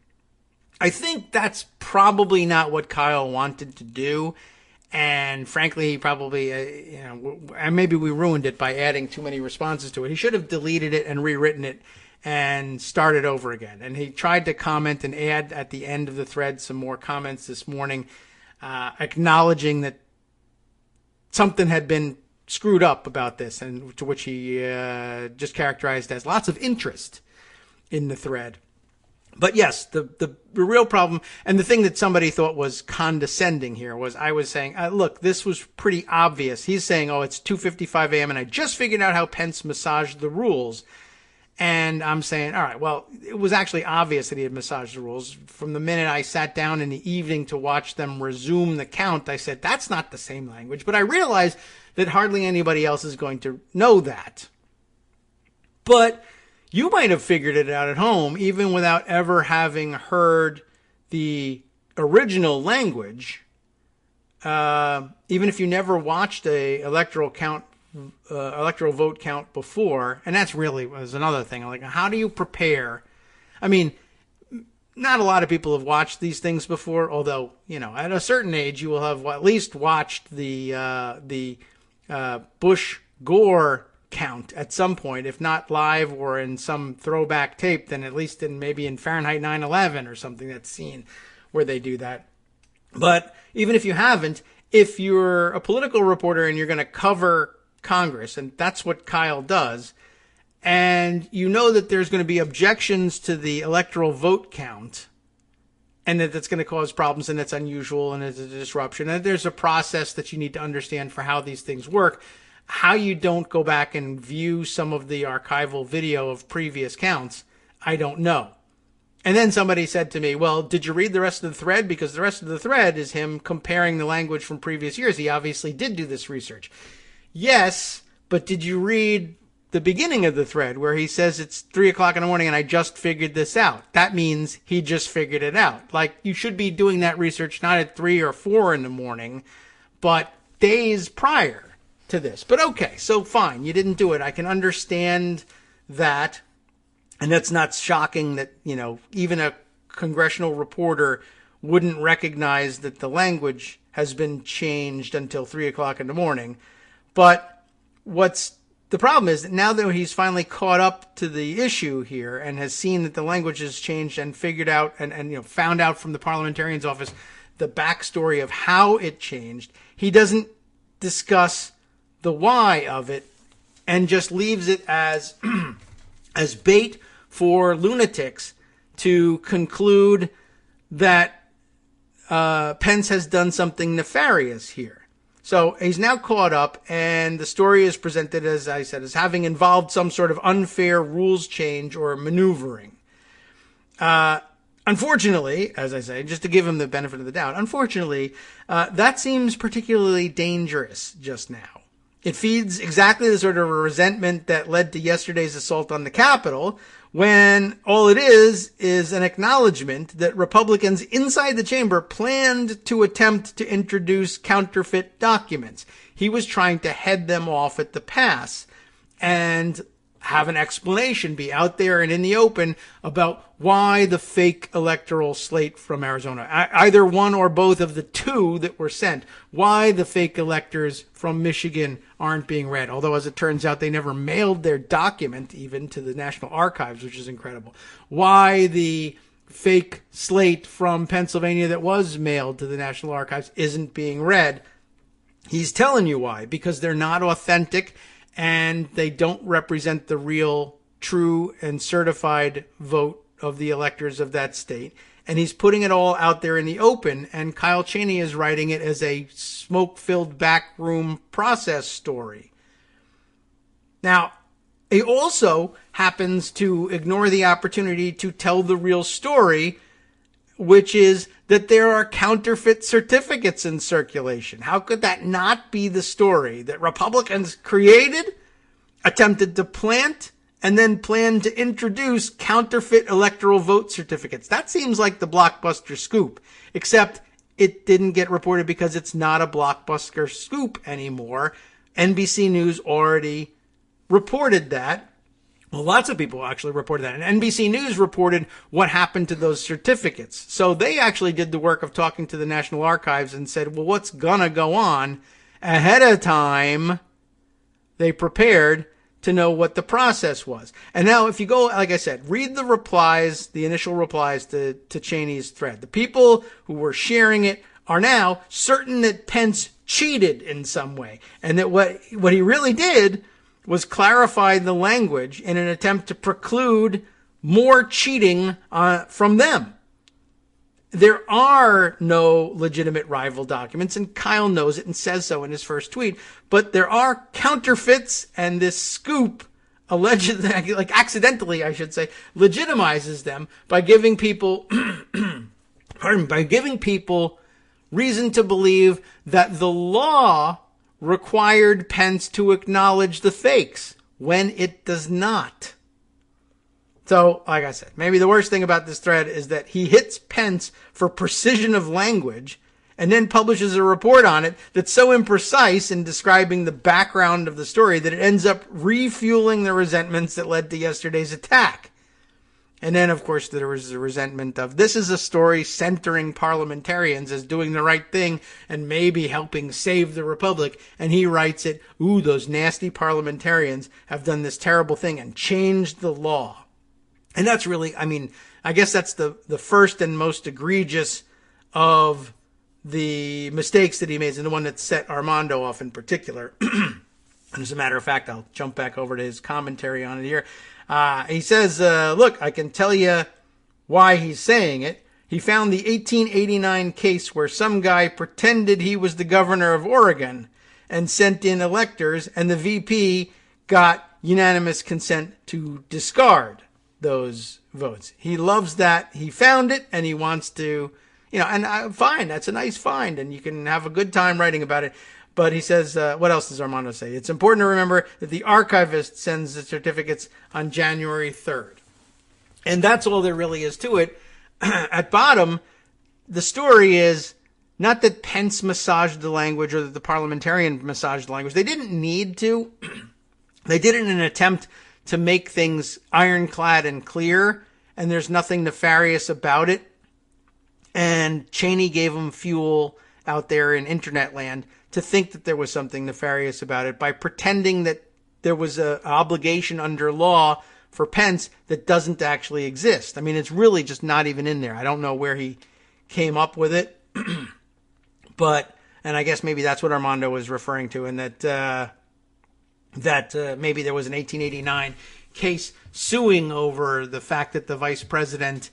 Speaker 2: I think that's probably not what Kyle wanted to do. And frankly, he probably, and maybe we ruined it by adding too many responses to it. He should have deleted it and rewritten it and started over again. And he tried to comment and add at the end of the thread some more comments this morning, acknowledging that something had been screwed up about this, and to which he just characterized as lots of interest in the thread. But yes, the real problem, and the thing that somebody thought was condescending here, was I was saying, look, this was pretty obvious. He's saying, oh, it's 2:55 a.m. and I just figured out how Pence massaged the rules. And I'm saying, all right, well, it was actually obvious that he had massaged the rules. From the minute I sat down in the evening to watch them resume the count, I said, that's not the same language. But I realized that hardly anybody else is going to know that. But you might have figured it out at home, even without ever having heard the original language. Even if you never watched a electoral vote count before, and that's really was another thing. Like, how do you prepare? I mean, not a lot of people have watched these things before, although, at a certain age, you will have at least watched the Bush-Gore count at some point, if not live or in some throwback tape, then at least maybe in Fahrenheit 9/11 or something that's seen where they do that. But even if you haven't, if you're a political reporter and you're going to cover Congress, and that's what Kyle does, and you know that there's going to be objections to the electoral vote count, and that that's going to cause problems, and it's unusual, and it's a disruption, and there's a process that you need to understand for how these things work. How you don't go back and view some of the archival video of previous counts, I don't know. And then somebody said to me, well, did you read the rest of the thread? Because the rest of the thread is him comparing the language from previous years. He obviously did do this research. Yes, but did you read the beginning of the thread where he says it's 3 o'clock in the morning and I just figured this out? That means he just figured it out. Like, you should be doing that research not at 3 or 4 in the morning, but days prior to this. But okay, so fine, you didn't do it. I can understand that. And that's not shocking that, even a congressional reporter wouldn't recognize that the language has been changed until 3 o'clock in the morning. But what's the problem is that now that he's finally caught up to the issue here and has seen that the language has changed and figured out and found out from the parliamentarian's office the backstory of how it changed, he doesn't discuss the why of it and just leaves it as as bait for lunatics to conclude that Pence has done something nefarious here. So he's now caught up, and the story is presented, as I said, as having involved some sort of unfair rules change or maneuvering. Unfortunately, as I say, just to give him the benefit of the doubt, unfortunately, that seems particularly dangerous just now. It feeds exactly the sort of resentment that led to yesterday's assault on the Capitol, when all it is an acknowledgement that Republicans inside the chamber planned to attempt to introduce counterfeit documents. He was trying to head them off at the pass and have an explanation, be out there and in the open about why the fake electoral slate from Arizona, either one or both of the two that were sent, why the fake electors from Michigan aren't being read. Although, as it turns out, they never mailed their document even to the National Archives, which is incredible. Why the fake slate from Pennsylvania that was mailed to the National Archives isn't being read. He's telling you why, because they're not authentic and they don't represent the real, true, and certified vote of the electors of that state. And he's putting it all out there in the open, and Kyle Cheney is writing it as a smoke-filled backroom process story. Now, he also happens to ignore the opportunity to tell the real story, which is that there are counterfeit certificates in circulation. How could that not be the story that Republicans created, attempted to plant, and then planned to introduce counterfeit electoral vote certificates? That seems like the blockbuster scoop, except it didn't get reported because it's not a blockbuster scoop anymore. NBC News already reported that. Well, lots of people actually reported that. And NBC News reported what happened to those certificates. So they actually did the work of talking to the National Archives and said, well, what's going to go on? Ahead of time, they prepared to know what the process was. And now if you go, like I said, read the replies, the initial replies to Cheney's thread. The people who were sharing it are now certain that Pence cheated in some way. And that what he really did was clarify the language in an attempt to preclude more cheating from them. There are no legitimate rival documents, and Kyle knows it and says so in his first tweet, but there are counterfeits, and this scoop allegedly, like accidentally, I should say, legitimizes them by giving people, by giving people reason to believe that the law required Pence to acknowledge the fakes when it does not. So, like I said, maybe the worst thing about this thread is that he hits Pence for precision of language and then publishes a report on it that's so imprecise in describing the background of the story that it ends up refueling the resentments that led to yesterday's attack. And then, of course, there was the resentment of this is a story centering parliamentarians as doing the right thing and maybe helping save the republic. And he writes it, ooh, those nasty parliamentarians have done this terrible thing and changed the law. And that's really, I mean, I guess that's the first and most egregious of the mistakes that he made, and the one that set Armando off in particular. And as a matter of fact, I'll jump back over to his commentary on it here. He says, look, I can tell you why he's saying it. He found the 1889 case where some guy pretended he was the governor of Oregon and sent in electors, and the VP got unanimous consent to discard those votes. He loves that. He found it, and he wants to, and fine, that's a nice find, and you can have a good time writing about it. But he says, what else does Armando say? It's important to remember that the archivist sends the certificates on January 3rd. And that's all there really is to it. At bottom, the story is not that Pence massaged the language or that the parliamentarian massaged the language. They didn't need to. They did it in an attempt to make things ironclad and clear, and there's nothing nefarious about it. And Cheney gave them fuel out there in internet land to think that there was something nefarious about it by pretending that there was an obligation under law for Pence that doesn't actually exist. I mean, it's really just not even in there. I don't know where he came up with it, and I guess maybe that's what Armando was referring to, and that maybe there was an 1889 case suing over the fact that the vice president,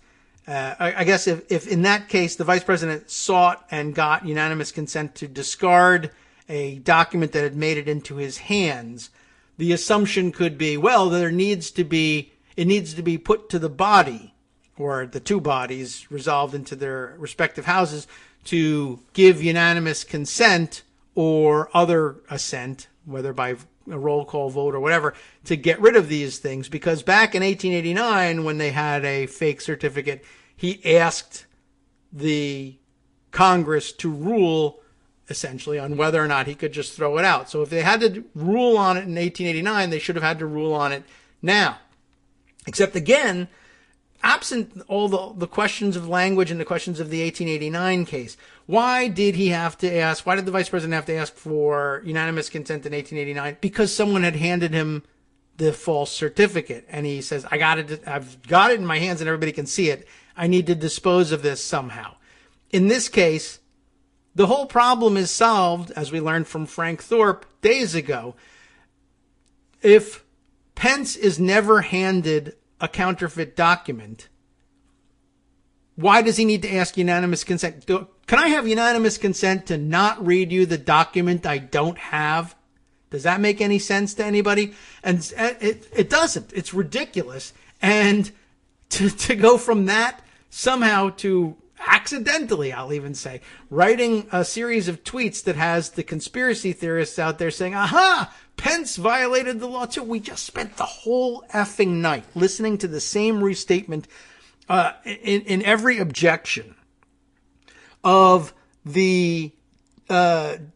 Speaker 2: I guess if in that case the vice president sought and got unanimous consent to discard a document that had made it into his hands, the assumption could be, well, it needs to be put to the body, or the two bodies resolved into their respective houses, to give unanimous consent or other assent, whether by a roll call vote or whatever, to get rid of these things. Because back in 1889, when they had a fake certificate, he asked the Congress to rule essentially on whether or not he could just throw it out. So if they had to rule on it in 1889, they should have had to rule on it now. Except again, absent all the questions of language and the questions of the 1889 case, why did the vice president have to ask for unanimous consent in 1889? Because someone had handed him the false certificate. And he says, I've got it in my hands and everybody can see it. I need to dispose of this somehow. In this case, the whole problem is solved, as we learned from Frank Thorpe days ago. If Pence is never handed a counterfeit document, why does he need to ask unanimous consent? Can I have unanimous consent to not read you the document I don't have? Does that make any sense to anybody? And it doesn't. It's ridiculous. And to go from that somehow to accidentally, I'll even say, writing a series of tweets that has the conspiracy theorists out there saying, aha, Pence violated the law too. We just spent the whole effing night listening to the same restatement in every objection of the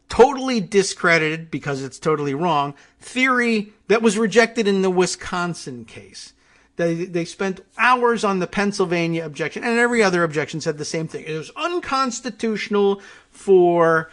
Speaker 2: totally discredited, because it's totally wrong, theory that was rejected in the Wisconsin case. They spent hours on the Pennsylvania objection, and every other objection said the same thing. It was unconstitutional for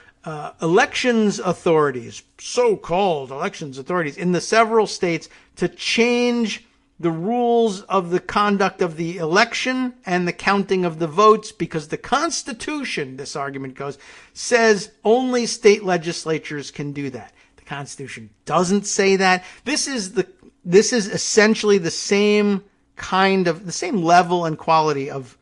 Speaker 2: elections authorities, so-called elections authorities in the several states, to change the rules of the conduct of the election and the counting of the votes, because the Constitution, this argument goes, says only state legislatures can do that. The Constitution doesn't say that. This is essentially the same the same level and quality of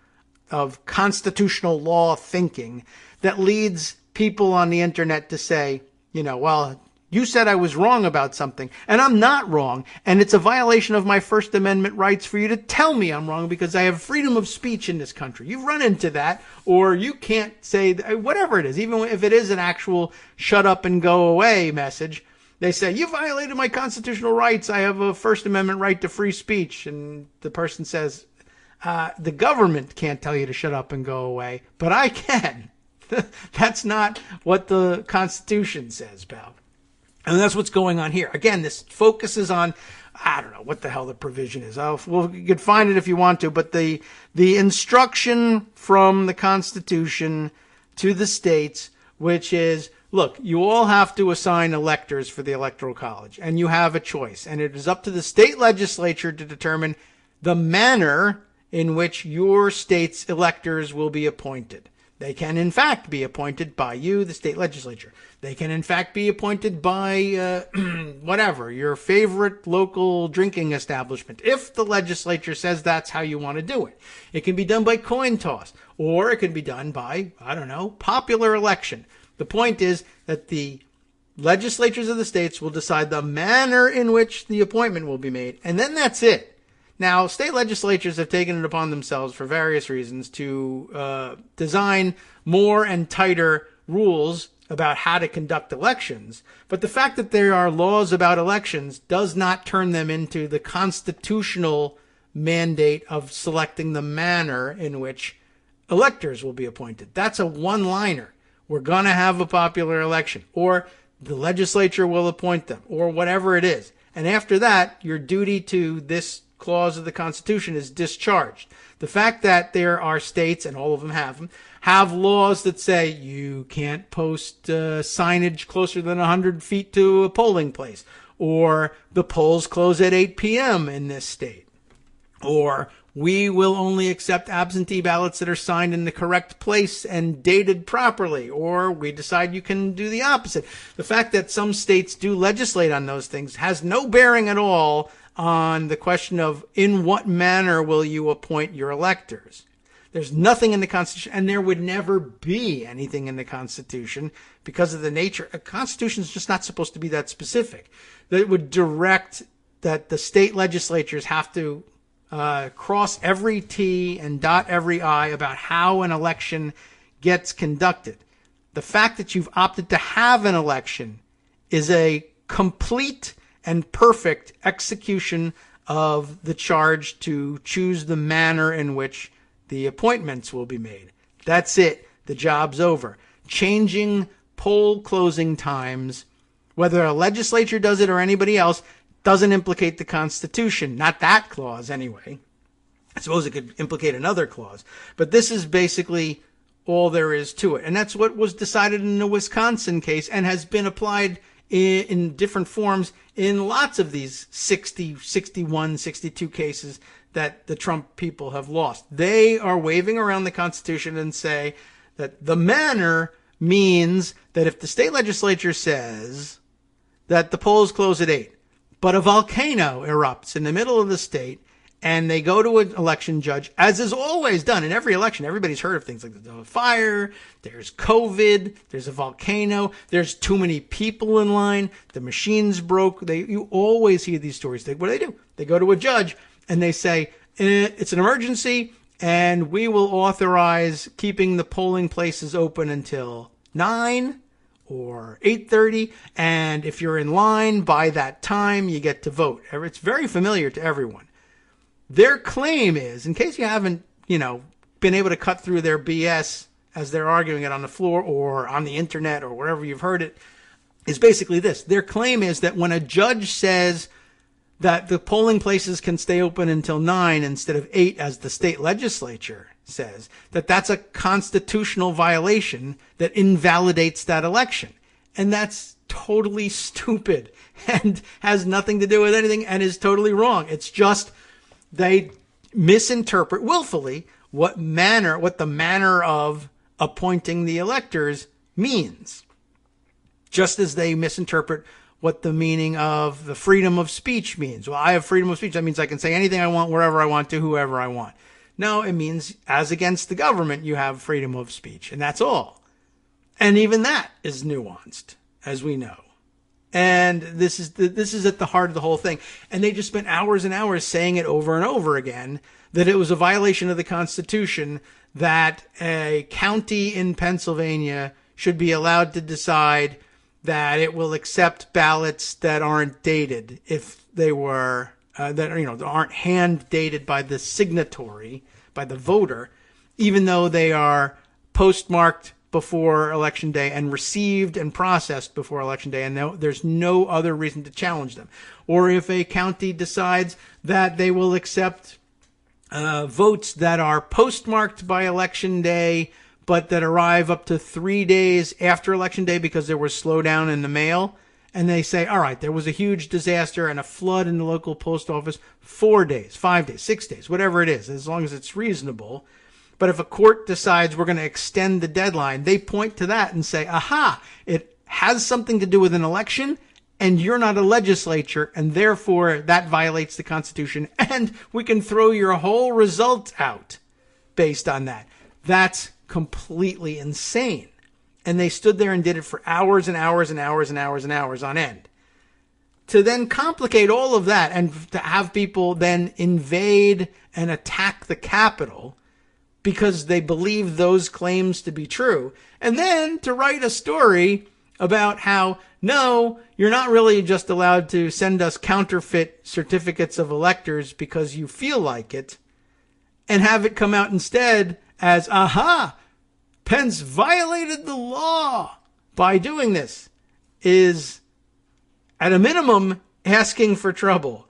Speaker 2: constitutional law thinking that leads people on the internet to say, well, you said I was wrong about something, and I'm not wrong, and it's a violation of my First Amendment rights for you to tell me I'm wrong because I have freedom of speech in this country. You've run into that, or you can't say, whatever it is, even if it is an actual shut up and go away message. They say, you violated my constitutional rights. I have a First Amendment right to free speech. And the person says, the government can't tell you to shut up and go away, but I can. That's not what the Constitution says, pal. And that's what's going on here. Again, this focuses on, I don't know what the hell the provision is. You could find it if you want to, but the instruction from the Constitution to the states, which is, look, you all have to assign electors for the Electoral College, and you have a choice. And it is up to the state legislature to determine the manner in which your state's electors will be appointed. They can, in fact, be appointed by you, the state legislature. They can, in fact, be appointed by whatever, your favorite local drinking establishment, if the legislature says that's how you want to do it. It can be done by coin toss, or it can be done by, I don't know, popular election. The point is that the legislatures of the states will decide the manner in which the appointment will be made, and then that's it. Now, state legislatures have taken it upon themselves for various reasons to design more and tighter rules about how to conduct elections. But the fact that there are laws about elections does not turn them into the constitutional mandate of selecting the manner in which electors will be appointed. That's a one-liner. We're going to have a popular election, or the legislature will appoint them, or whatever it is. And after that, your duty to this clause of the Constitution is discharged. The fact that there are states, and all of them have laws that say you can't post signage closer than 100 feet to a polling place, or the polls close at 8 p.m. in this state, or we will only accept absentee ballots that are signed in the correct place and dated properly, or we decide you can do the opposite. The fact that some states do legislate on those things has no bearing at all on the question of in what manner will you appoint your electors. There's nothing in the Constitution, and there would never be anything in the Constitution because of the nature. A Constitution is just not supposed to be that specific. That would direct that the state legislatures have to cross every T and dot every I about how an election gets conducted. The fact that you've opted to have an election is a complete and perfect execution of the charge to choose the manner in which the appointments will be made. That's it. The job's over. Changing poll closing times, whether a legislature does it or anybody else, doesn't implicate the Constitution. Not that clause, anyway. I suppose it could implicate another clause. But this is basically all there is to it. And that's what was decided in the Wisconsin case and has been applied in different forms in lots of these 60, 61, 62 cases that the Trump people have lost. They are waving around the Constitution and say that the manner means that if the state legislature says that the polls close at 8, but a volcano erupts in the middle of the state, and they go to an election judge, as is always done in every election. Everybody's heard of things like there's a fire, there's COVID, there's a volcano, there's too many people in line, the machines broke. You always hear these stories. What do? They go to a judge and they say, it's an emergency, and we will authorize keeping the polling places open until 9 or 8:30, and if you're in line by that time, you get to vote. It's very familiar to everyone. Their claim is, in case you haven't, been able to cut through their BS as they're arguing it on the floor or on the internet or wherever you've heard it, is basically this. Their claim is that when a judge says that the polling places can stay open until 9 instead of 8, as the state legislature says, that's a constitutional violation that invalidates that election. And that's totally stupid and has nothing to do with anything and is totally wrong. It's just they misinterpret willfully what the manner of appointing the electors means. Just as they misinterpret what the meaning of the freedom of speech means. Well, I have freedom of speech. That means I can say anything I want, wherever I want, to whoever I want. No, it means as against the government, you have freedom of speech, and that's all. And even that is nuanced, as we know. And this is at the heart of the whole thing. And they just spent hours and hours saying it over and over again, that it was a violation of the Constitution that a county in Pennsylvania should be allowed to decide that it will accept ballots that aren't dated if they were, that aren't hand dated by the signatory, by the voter, even though they are postmarked before Election Day and received and processed before Election Day, and there's no other reason to challenge them. Or if a county decides that they will accept votes that are postmarked by Election Day, but that arrive up to 3 days after Election Day because there was slowdown in the mail, and they say, all right, there was a huge disaster and a flood in the local post office, 4 days, 5 days, 6 days, whatever it is, as long as it's reasonable. But if a court decides we're going to extend the deadline, they point to that and say, aha, it has something to do with an election, and you're not a legislature, and therefore that violates the Constitution, and we can throw your whole result out based on that. That's completely insane. And they stood there and did it for hours and hours and hours and hours and hours on end. To then complicate all of that and to have people then invade and attack the Capitol because they believe those claims to be true. And then to write a story about how, no, you're not really just allowed to send us counterfeit certificates of electors because you feel like it, and have it come out instead as, aha, Pence violated the law by doing this, is at a minimum asking for trouble.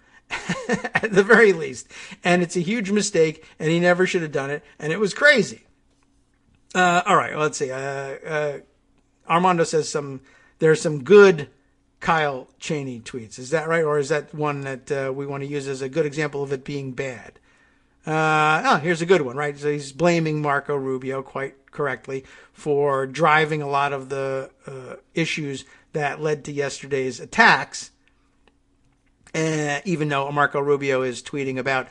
Speaker 2: At the very least. And it's a huge mistake, and he never should have done it, and it was crazy. All right, well, let's see. Armando says there's some good Kyle Cheney tweets. Is that right? Or is that one that we want to use as a good example of it being bad? Here's a good one, right? So he's blaming Marco Rubio quite correctly for driving a lot of the issues that led to yesterday's attacks. Even though Marco Rubio is tweeting about,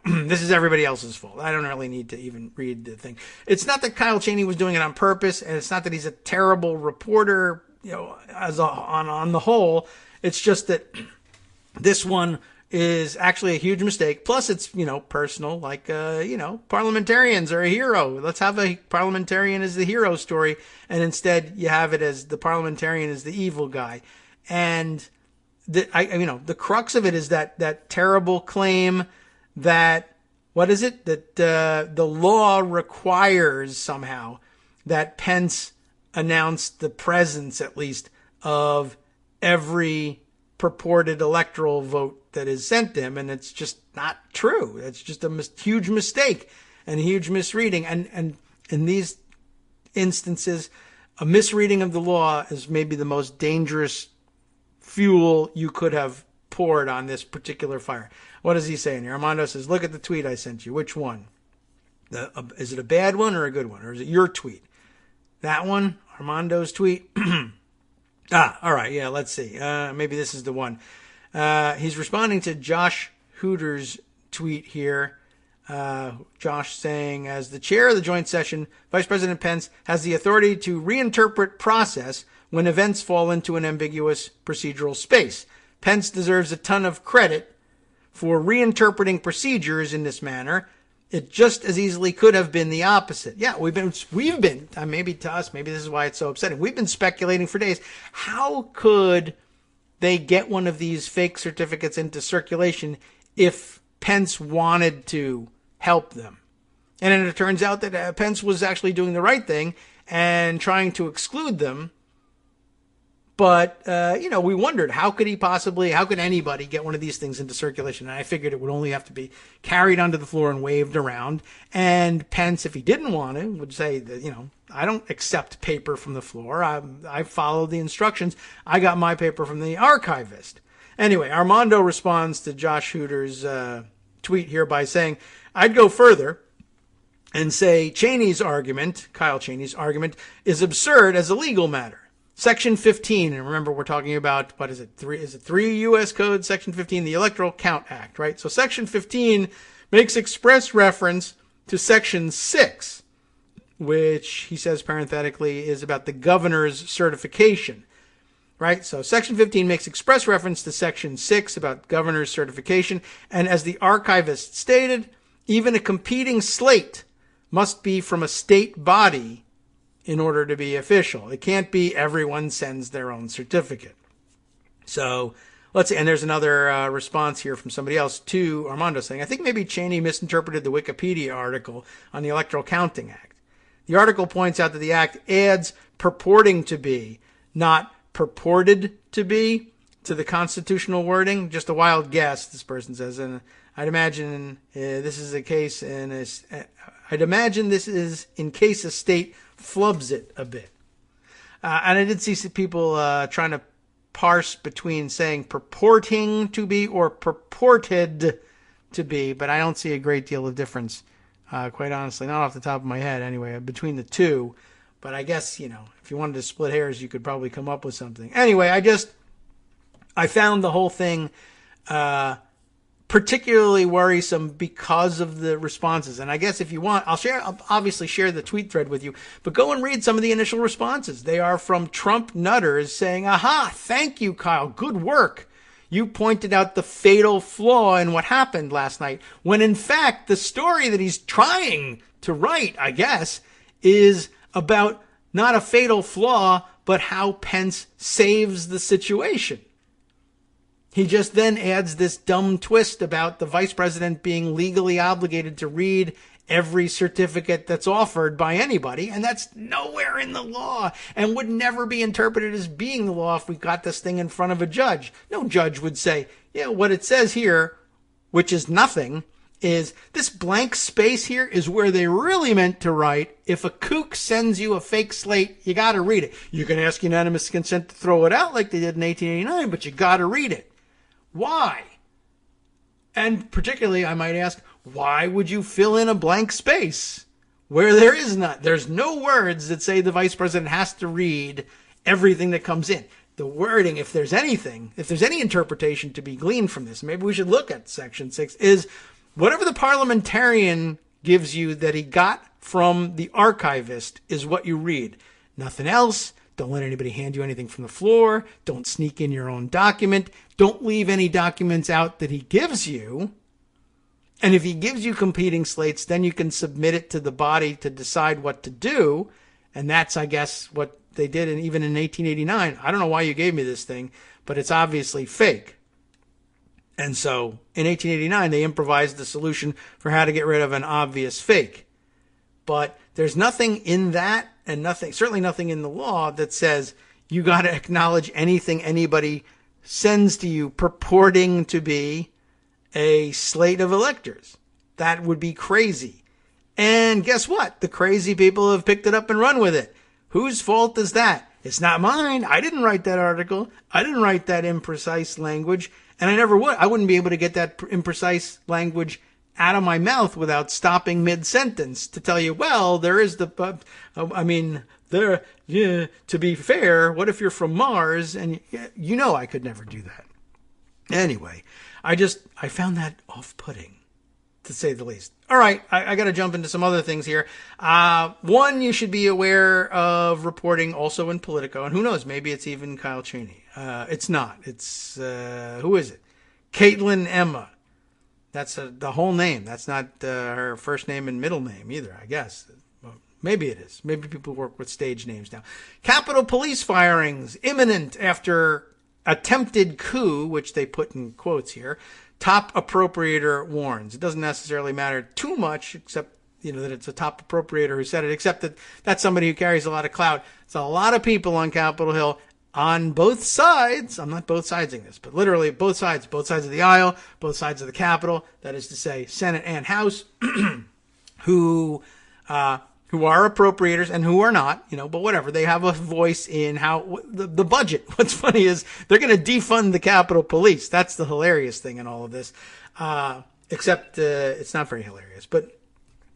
Speaker 2: this is everybody else's fault. I don't really need to even read the thing. It's not that Kyle Cheney was doing it on purpose, and it's not that he's a terrible reporter, on the whole. It's just that this one is actually a huge mistake. Plus, it's, personal, like, parliamentarians are a hero. Let's have a parliamentarian as the hero story. And instead, you have it as the parliamentarian is the evil guy. And the crux of it is that terrible claim that, what is it? That the law requires somehow that Pence announced the presence, at least, of every purported electoral vote that is sent to him. And it's just not true. It's just a huge mistake and a huge misreading. And in these instances, a misreading of the law is maybe the most dangerous fuel you could have poured on this particular fire. What is he saying here? Armando says, look at the tweet I sent you. Which one? Is it a bad one or a good one? Or is it your tweet? That one? Armando's tweet? All right. Yeah, let's see. Maybe this is the one. He's responding to Josh Hooter's tweet here. Josh saying, as the chair of the joint session, Vice President Pence has the authority to reinterpret process when events fall into an ambiguous procedural space. Pence deserves a ton of credit for reinterpreting procedures in this manner. It just as easily could have been the opposite. Yeah, we've been, maybe to us, maybe this is why it's so upsetting. We've been speculating for days. How could they get one of these fake certificates into circulation if Pence wanted to help them? And then it turns out that Pence was actually doing the right thing and trying to exclude them. But, we wondered, how could anybody get one of these things into circulation? And I figured it would only have to be carried onto the floor and waved around. And Pence, if he didn't want to, would say that, I don't accept paper from the floor. I follow the instructions. I got my paper from the archivist. Anyway, Armando responds to Josh Hooter's tweet here by saying, I'd go further and say Kyle Cheney's argument, is absurd as a legal matter. Section 15, and remember we're talking about, what is it, 3 U.S. Code, Section 15, the Electoral Count Act, right? So Section 15 makes express reference to Section 6, which he says parenthetically is about the governor's certification, right? So Section 15 makes express reference to Section 6 about governor's certification, and as the archivist stated, even a competing slate must be from a state body in order to be official. It can't be everyone sends their own certificate. So let's see. And there's another response here from somebody else to Armando saying, I think maybe Cheney misinterpreted the Wikipedia article on the Electoral Counting Act. The article points out that the act adds purporting to be, not purported to be, to the constitutional wording. Just a wild guess, this person says. And I'd imagine this is in case a state flubs it a bit. And I did see people trying to parse between saying purporting to be or purported to be, but I don't see a great deal of difference, quite honestly, not off the top of my head anyway, between the two. But I guess, if you wanted to split hairs, you could probably come up with something. Anyway, I found the whole thing particularly worrisome because of the responses. And I guess if you want, I'll obviously share the tweet thread with you, but go and read some of the initial responses. They are from Trump nutters saying, aha, thank you, Kyle. Good work. You pointed out the fatal flaw in what happened last night, when in fact, the story that he's trying to write, I guess, is about not a fatal flaw, but how Pence saves the situation. He just then adds this dumb twist about the vice president being legally obligated to read every certificate that's offered by anybody, and that's nowhere in the law and would never be interpreted as being the law if we got this thing in front of a judge. No judge would say, yeah, what it says here, which is nothing, is this blank space here is where they really meant to write, if a kook sends you a fake slate, you got to read it. You can ask unanimous consent to throw it out like they did in 1889, but you got to read it. Why? And particularly, I might ask, why would you fill in a blank space where there is not? There's no words that say the vice president has to read everything that comes in. The wording, if there's any interpretation to be gleaned from this, maybe we should look at Section 6, is whatever the parliamentarian gives you that he got from the archivist is what you read. Nothing else. Don't let anybody hand you anything from the floor. Don't sneak in your own document. Don't leave any documents out that he gives you. And if he gives you competing slates, then you can submit it to the body to decide what to do. And that's, I guess, what they did even in 1889. I don't know why you gave me this thing, but it's obviously fake. And so in 1889, they improvised the solution for how to get rid of an obvious fake. But there's nothing in that, and certainly nothing in the law that says you got to acknowledge anything anybody sends to you purporting to be a slate of electors. That would be crazy. And guess what? The crazy people have picked it up and run with it. Whose fault is that? It's not mine. I didn't write that article. I didn't write that imprecise language, and I never would. I wouldn't be able to get that imprecise language out of my mouth without stopping mid-sentence to tell you, well, there is to be fair, what if you're from Mars? And I could never do that. Anyway, I found that off-putting, to say the least. All right, I got to jump into some other things here. One, you should be aware of reporting also in Politico, and who knows, maybe it's even Kyle Cheney. It's not. It's, who is it? Caitlin Emma. That's the whole name. That's not her first name and middle name either, I guess. Well, maybe it is. Maybe people work with stage names now. Capitol Police firings imminent after attempted coup, which they put in quotes here. Top appropriator warns. It doesn't necessarily matter too much, except that it's a top appropriator who said it, except that that's somebody who carries a lot of clout. It's a lot of people on Capitol Hill on both sides. I'm not both sidesing this, but literally both sides of the aisle, both sides of the Capitol, that is to say Senate and House, who are appropriators and who are not, but whatever. They have a voice in how the budget. What's funny is they're going to defund the Capitol Police. That's the hilarious thing in all of this. Except it's not very hilarious. But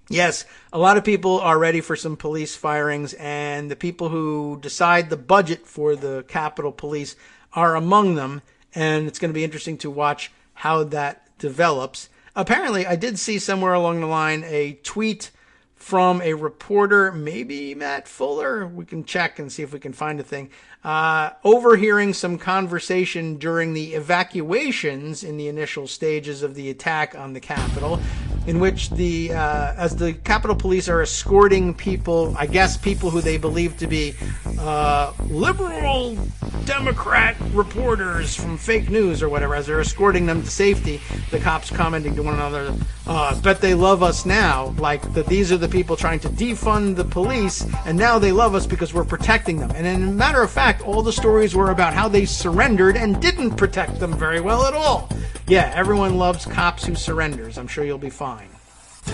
Speaker 2: Yes, a lot of people are ready for some police firings, and the people who decide the budget for the Capitol Police are among them, and it's going to be interesting to watch how that develops. Apparently, I did see somewhere along the line a tweet from a reporter, maybe Matt Fuller. We can check and see if we can find a thing. Overhearing some conversation during the evacuations in the initial stages of the attack on the Capitol, in which as the Capitol Police are escorting people, I guess people who they believe to be liberal Democrat reporters from fake news or whatever, as they're escorting them to safety, the cops commenting to one another, bet they love us now, like that these are the people trying to defund the police, and now they love us because we're protecting them. And in a matter of fact, all the stories were about how they surrendered and didn't protect them very well at all. Yeah, everyone loves cops who surrenders. I'm sure you'll be fine.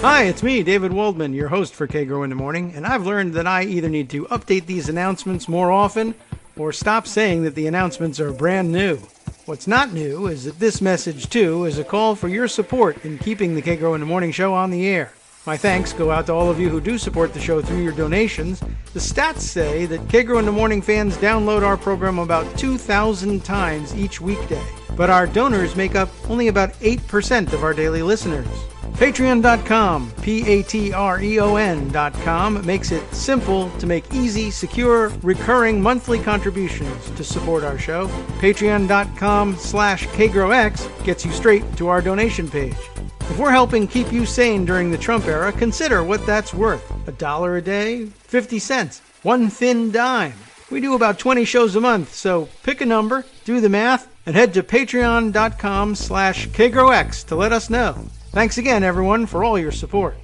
Speaker 2: Hi, it's me, David Waldman, your host for Kagro in the Morning, and I've learned that I either need to update these announcements more often or stop saying that the announcements are brand new. What's not new is that this message, too, is a call for your support in keeping the Kagro in the Morning show on the air. My thanks go out to all of you who do support the show through your donations. The stats say that Kagro in the Morning fans download our program about 2,000 times each weekday, but our donors make up only about 8% of our daily listeners. Patreon.com, Patreon.com, makes it simple to make easy, secure, recurring monthly contributions to support our show. Patreon.com/KagroX gets you straight to our donation page. If we're helping keep you sane during the Trump era, consider what that's worth. $1 a day? 50 cents? One thin dime? We do about 20 shows a month, so pick a number, do the math, and head to patreon.com/KagroX to let us know. Thanks again, everyone, for all your support.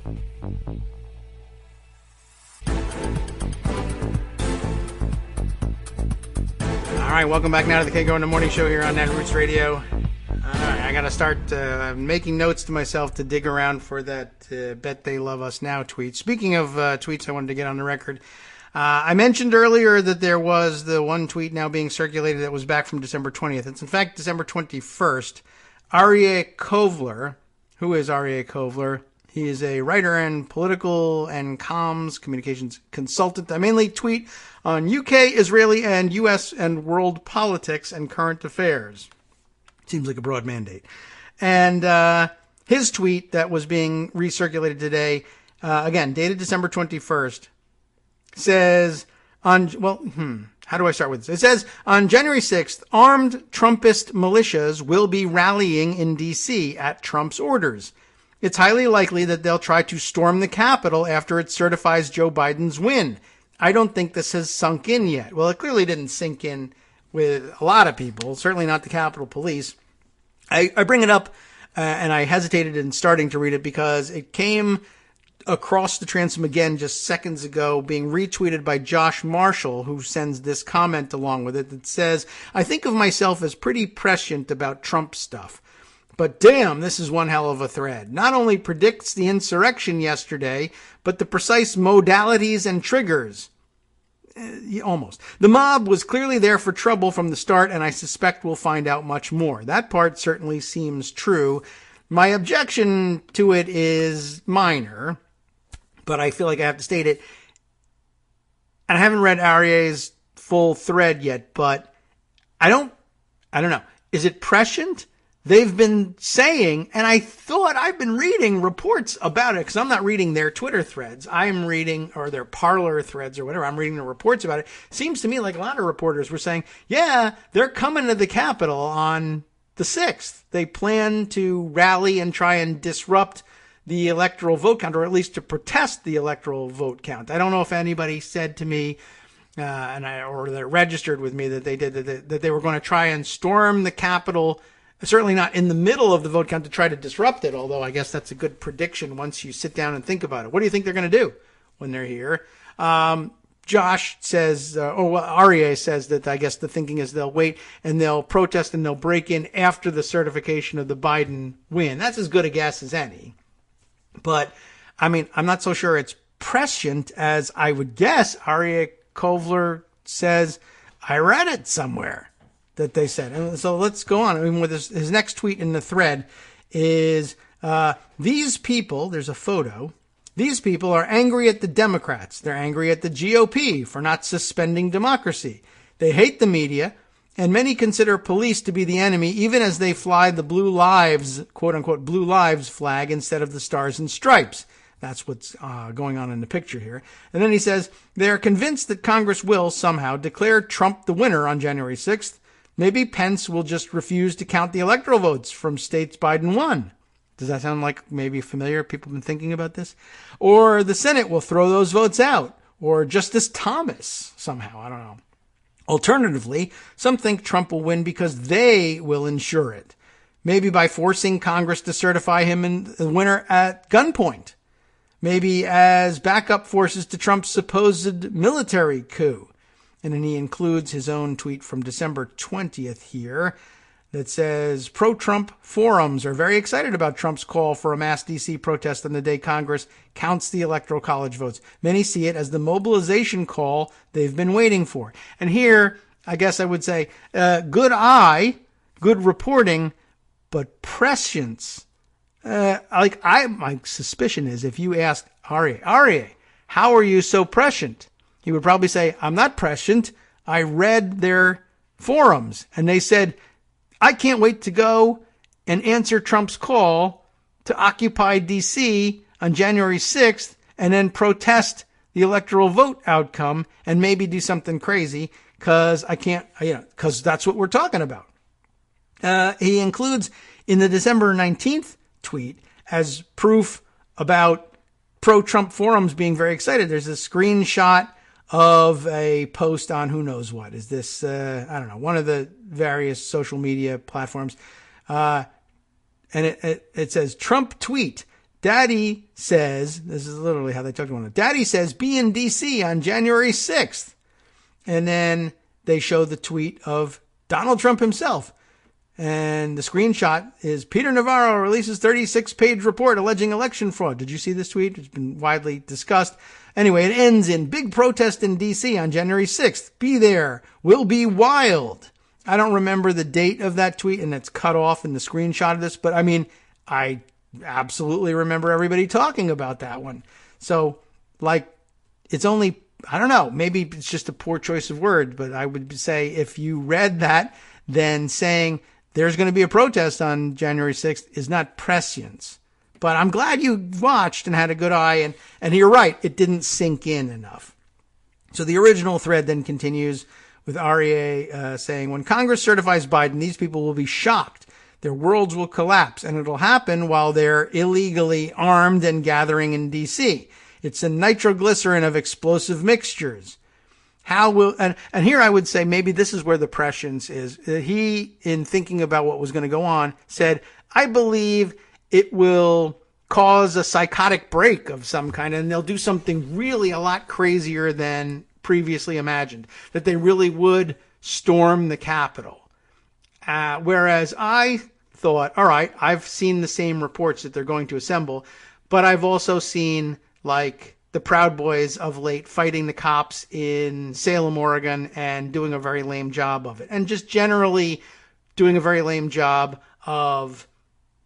Speaker 2: All right, welcome back now to the Kagro in the Morning show here on Netroots Radio. All right, I got to start making notes to myself to dig around for that bet they love us now tweet. Speaking of tweets, I wanted to get on the record. I mentioned earlier that there was the one tweet now being circulated that was back from December 20th. It's in fact December 21st. Aryeh Kovler. Who is Aryeh Kovler? He is a writer and political and comms communications consultant. I mainly tweet on UK, Israeli, and US and world politics and current affairs. Seems like a broad mandate. And his tweet that was being recirculated today, again, dated December 21st, says how do I start with this? It says, on January 6th, armed Trumpist militias will be rallying in D.C. at Trump's orders. It's highly likely that they'll try to storm the Capitol after it certifies Joe Biden's win. I don't think this has sunk in yet. Well, it clearly didn't sink in with a lot of people, certainly not the Capitol Police. I bring it up, and I hesitated in starting to read it because it came across the transom again just seconds ago, being retweeted by Josh Marshall, who sends this comment along with it that says, I think of myself as pretty prescient about Trump stuff. But damn, this is one hell of a thread. Not only predicts the insurrection yesterday, but the precise modalities and triggers. Almost. The mob was clearly there for trouble from the start, and I suspect we'll find out much more. That part certainly seems true. My objection to it is minor, but I feel like I have to state it. And I haven't read Aryeh's full thread yet, but I don't know. Is it prescient? They've been saying, and I thought I've been reading reports about it, because I'm not reading their Twitter threads. I'm reading, or their Parler threads or whatever. I'm reading the reports about it. Seems to me like a lot of reporters were saying, yeah, they're coming to the Capitol on the 6th. They plan to rally and try and disrupt the electoral vote count, or at least to protest the electoral vote count. I don't know if anybody said to me, or that registered with me that they did, that they were going to try and storm the Capitol. Certainly not in the middle of the vote count to try to disrupt it, although I guess that's a good prediction once you sit down and think about it. What do you think they're going to do when they're here? Josh says, Aryeh says that I guess the thinking is they'll wait and they'll protest and they'll break in after the certification of the Biden win. That's as good a guess as any. But, I mean, I'm not so sure it's prescient as I would guess. Aryeh Kovler says, I read it somewhere that they said. And so let's go on. I mean, with his next tweet in the thread is, these people, there's a photo, These people are angry at the Democrats. They're angry at the GOP for not suspending democracy. They hate the media, and many consider police to be the enemy, even as they fly the Blue Lives, quote unquote, Blue Lives flag instead of the Stars and Stripes. That's what's going on in the picture here. And then he says, they are convinced that Congress will somehow declare Trump the winner on January 6th. Maybe Pence will just refuse to count the electoral votes from states Biden won. Does that sound like maybe familiar? People have been thinking about this. Or the Senate will throw those votes out. Or Justice Thomas somehow. I don't know. Alternatively, some think Trump will win because they will ensure it. Maybe by forcing Congress to certify him the winner at gunpoint. Maybe as backup forces to Trump's supposed military coup. And then he includes his own tweet from December 20th here that says, pro-Trump forums are very excited about Trump's call for a mass D.C. protest on the day Congress counts the Electoral College votes. Many see it as the mobilization call they've been waiting for. And here, I guess I would say, good eye, good reporting, but prescience. My suspicion is if you ask Aryeh, how are you so prescient? He would probably say, I'm not prescient. I read their forums and they said, I can't wait to go and answer Trump's call to occupy D.C. on January 6th and then protest the electoral vote outcome and maybe do something crazy because because that's what we're talking about. He includes in the December 19th tweet as proof about pro-Trump forums being very excited. There's a screenshot of a post on who knows what. Is this, one of the various social media platforms. And it says, Trump tweet, Daddy says, this is literally how they talk to one another. Daddy says, be in D.C. on January 6th. And then they show the tweet of Donald Trump himself. And the screenshot is Peter Navarro releases 36-page report alleging election fraud. Did you see this tweet? It's been widely discussed. Anyway, it ends in big protest in D.C. on January 6th. Be there. Will be wild. I don't remember the date of that tweet, and it's cut off in the screenshot of this. But, I absolutely remember everybody talking about that one. So, it's only, I don't know, maybe it's just a poor choice of words. But I would say if you read that, then saying there's going to be a protest on January 6th is not prescience. But I'm glad you watched and had a good eye. And you're right, it didn't sink in enough. So the original thread then continues with Aryeh saying, when Congress certifies Biden, these people will be shocked. Their worlds will collapse. And it'll happen while they're illegally armed and gathering in D.C. It's a nitroglycerin of explosive mixtures. How will, and here I would say maybe this is where the prescience is. He, in thinking about what was going to go on, said, I believe it will cause a psychotic break of some kind, and they'll do something really a lot crazier than previously imagined, that they really would storm the Capitol. Whereas I thought, all right, I've seen the same reports that they're going to assemble, but I've also seen, the Proud Boys of late fighting the cops in Salem, Oregon, and doing a very lame job of it. And just generally doing a very lame job of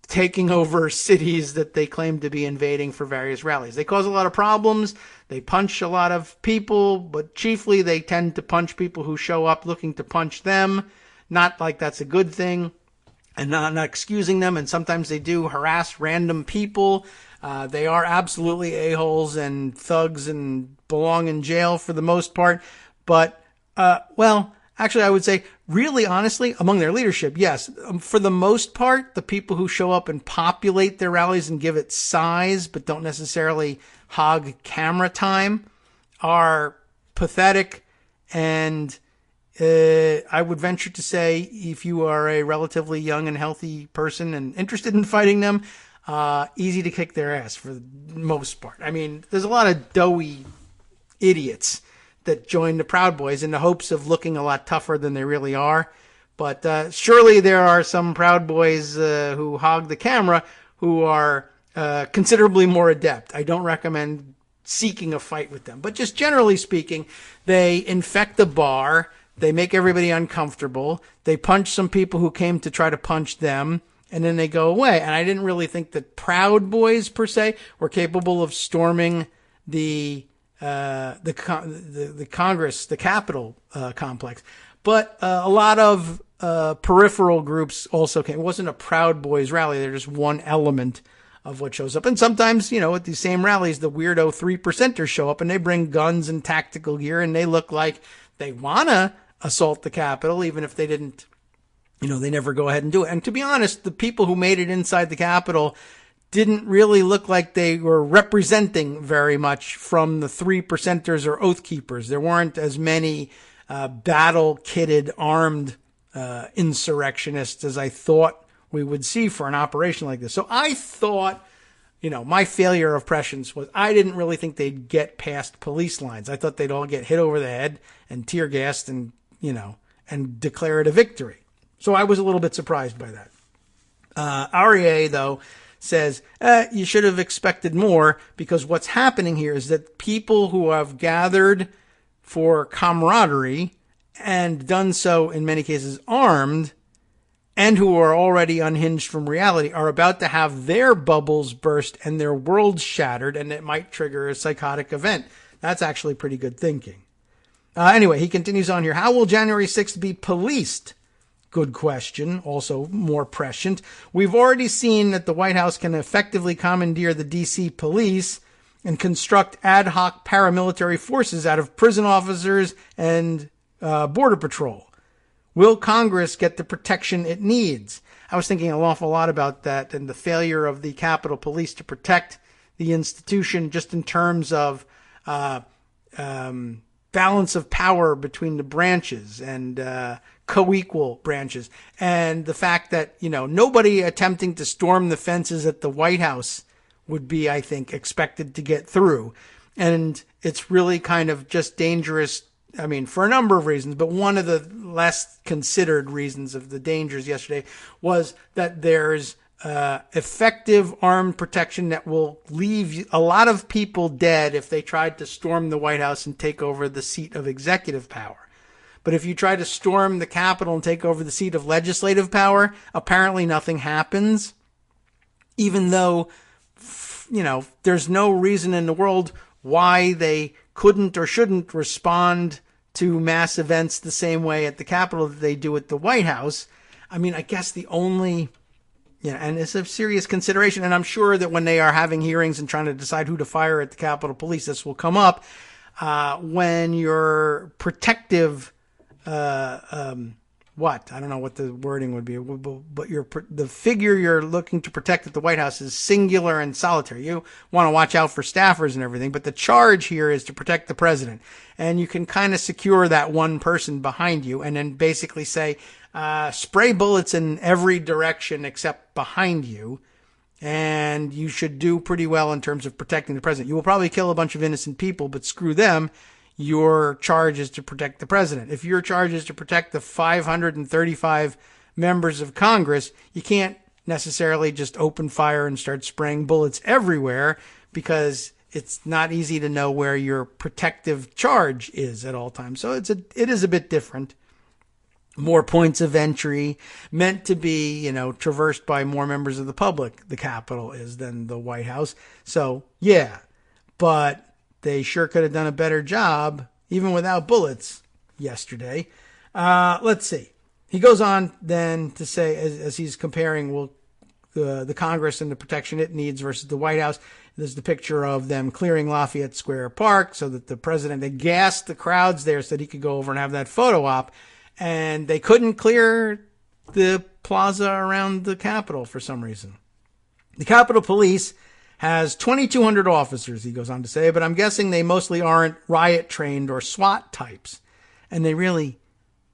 Speaker 2: taking over cities that they claim to be invading for various rallies. They cause a lot of problems. They punch a lot of people, but chiefly they tend to punch people who show up looking to punch them. Not like that's a good thing, and not excusing them. And sometimes they do harass random people. They are absolutely a-holes and thugs and belong in jail for the most part. But, actually I would say really honestly among their leadership, yes, for the most part, the people who show up and populate their rallies and give it size, but don't necessarily hog camera time are pathetic. And, I would venture to say if you are a relatively young and healthy person and interested in fighting them, easy to kick their ass for the most part. There's a lot of doughy idiots that join the Proud Boys in the hopes of looking a lot tougher than they really are. But surely there are some Proud Boys who hog the camera who are considerably more adept. I don't recommend seeking a fight with them. But just generally speaking, they infect the bar. They make everybody uncomfortable. They punch some people who came to try to punch them. and then they go away. And I didn't really think that Proud Boys per se were capable of storming the Congress, the Capitol complex. But a lot of peripheral groups also came. It wasn't a Proud Boys rally. They're just one element of what shows up. And sometimes, at these same rallies, the weirdo 3%ers show up and they bring guns and tactical gear and they look like they want to assault the Capitol, even if they didn't, they never go ahead and do it. And to be honest, the people who made it inside the Capitol didn't really look like they were representing very much from the 3%ers or Oath Keepers. There weren't as many battle-kitted, armed insurrectionists as I thought we would see for an operation like this. So I thought, my failure of prescience was I didn't really think they'd get past police lines. I thought they'd all get hit over the head and tear gassed and, and declare it a victory. So I was a little bit surprised by that. REA, though, says, you should have expected more, because what's happening here is that people who have gathered for camaraderie and done so in many cases armed, and who are already unhinged from reality, are about to have their bubbles burst and their worlds shattered, and it might trigger a psychotic event. That's actually pretty good thinking. Anyway, he continues on here. How will January 6th be policed? Good question. Also more prescient. We've already seen that the White House can effectively commandeer the D.C. police and construct ad hoc paramilitary forces out of prison officers and Border Patrol. Will Congress get the protection it needs? I was thinking an awful lot about that and the failure of the Capitol Police to protect the institution, just in terms of balance of power between the branches and co-equal branches. And the fact that, nobody attempting to storm the fences at the White House would be, I think, expected to get through. And it's really kind of just dangerous, for a number of reasons, but one of the less considered reasons of the dangers yesterday was that there's effective armed protection that will leave a lot of people dead if they tried to storm the White House and take over the seat of executive power. But if you try to storm the Capitol and take over the seat of legislative power, apparently nothing happens, even though, there's no reason in the world why they couldn't or shouldn't respond to mass events the same way at the Capitol that they do at the White House. I guess the only, and it's a serious consideration, and I'm sure that when they are having hearings and trying to decide who to fire at the Capitol Police, this will come up, when your protective, I don't know what the wording would be, but the figure you're looking to protect at the White House is singular and solitary. You want to watch out for staffers and everything, but the charge here is to protect the president. And you can kind of secure that one person behind you and then basically say, spray bullets in every direction except behind you. And you should do pretty well in terms of protecting the president. You will probably kill a bunch of innocent people, but screw them. Your charge is to protect the president. If your charge is to protect the 535 members of Congress, you can't necessarily just open fire and start spraying bullets everywhere, because it's not easy to know where your protective charge is at all times. So it is a bit different. More points of entry, meant to be, traversed by more members of the public, the Capitol is, than the White House. So, yeah, but they sure could have done a better job, even without bullets, yesterday. Let's see. He goes on then to say, as he's comparing the Congress and the protection it needs versus the White House, there's the picture of them clearing Lafayette Square Park so that the president, they gassed the crowds there so that he could go over and have that photo op. And they couldn't clear the plaza around the Capitol for some reason. The Capitol Police has 2,200 officers, he goes on to say, but I'm guessing they mostly aren't riot trained or SWAT types. And they really,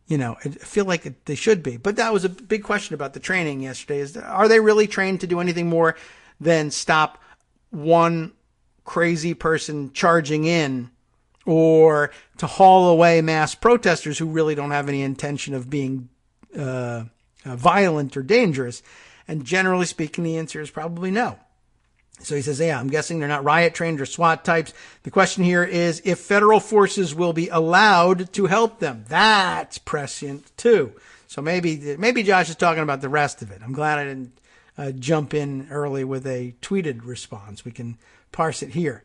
Speaker 2: I feel like they should be. But that was a big question about the training yesterday, is are they really trained to do anything more than stop one crazy person charging in, or to haul away mass protesters who really don't have any intention of being violent or dangerous? And generally speaking, the answer is probably no. So he says, I'm guessing they're not riot trained or SWAT types. The question here is if federal forces will be allowed to help them. That's prescient too. So maybe Josh is talking about the rest of it. I'm glad I didn't jump in early with a tweeted response. We can parse it here.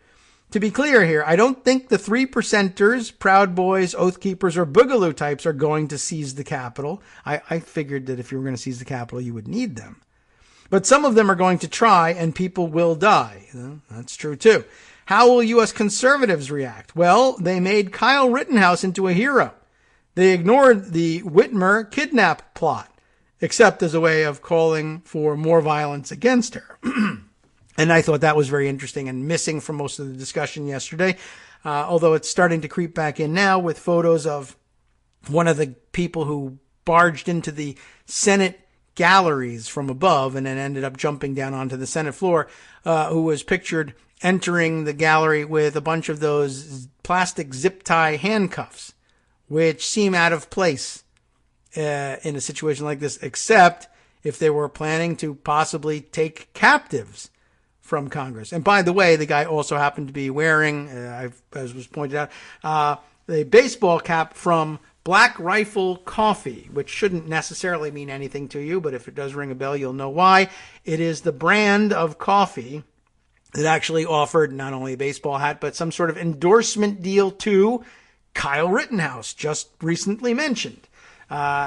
Speaker 2: To be clear here, I don't think the 3%ers, Proud Boys, Oath Keepers, or Boogaloo types are going to seize the Capitol. I figured that if you were going to seize the Capitol, you would need them. But some of them are going to try, and people will die. That's true, too. How will U.S. conservatives react? Well, they made Kyle Rittenhouse into a hero. They ignored the Whitmer kidnap plot, except as a way of calling for more violence against her. And I thought that was very interesting and missing from most of the discussion yesterday, although it's starting to creep back in now with photos of one of the people who barged into the Senate galleries from above and then ended up jumping down onto the Senate floor, who was pictured entering the gallery with a bunch of those plastic zip tie handcuffs, which seem out of place in a situation like this, except if they were planning to possibly take captives from Congress. And by the way, the guy also happened to be wearing, as was pointed out, a baseball cap from Black Rifle Coffee, which shouldn't necessarily mean anything to you, but if it does ring a bell, you'll know why. It is the brand of coffee that actually offered not only a baseball hat, but some sort of endorsement deal to Kyle Rittenhouse, just recently mentioned.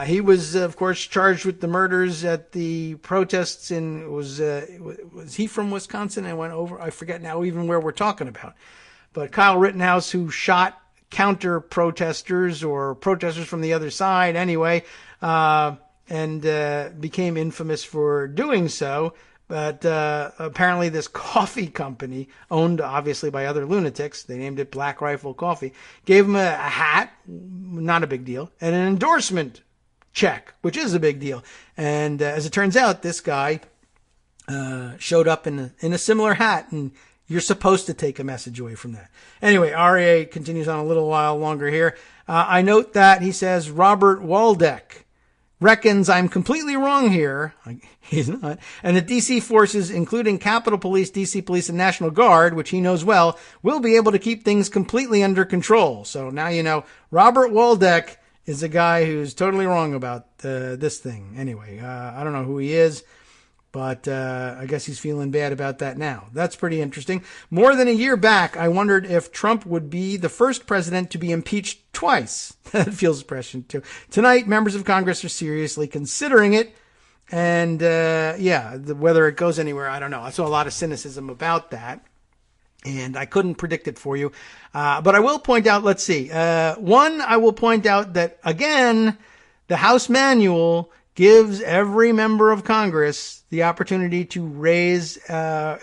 Speaker 2: He was, of course, charged with the murders at the protests was he from Wisconsin? I forget now even where we're talking about. But Kyle Rittenhouse, who shot counter protesters or protesters from the other side anyway, and became infamous for doing so. But apparently this coffee company, owned obviously by other lunatics, they named it Black Rifle Coffee, gave him a hat, not a big deal, and an endorsement check, which is a big deal. And as it turns out, this guy showed up in a similar hat, and you're supposed to take a message away from that. Anyway, RA continues on a little while longer here. I note that he says Robert Waldeck reckons I'm completely wrong here. He's not. And the DC forces, including Capitol Police, DC Police, and National Guard, which he knows well, will be able to keep things completely under control. So now you know Robert Waldeck is a guy who's totally wrong about this thing. Anyway, I don't know who he is, but I guess he's feeling bad about that now. That's pretty interesting. More than a year back, I wondered if Trump would be the first president to be impeached twice. That feels prescient too. Tonight, members of Congress are seriously considering it. And whether it goes anywhere, I don't know. I saw a lot of cynicism about that, and I couldn't predict it for you. But I will point out, let's see. One, I will point out that, again, the House manual gives every member of Congress the opportunity to raise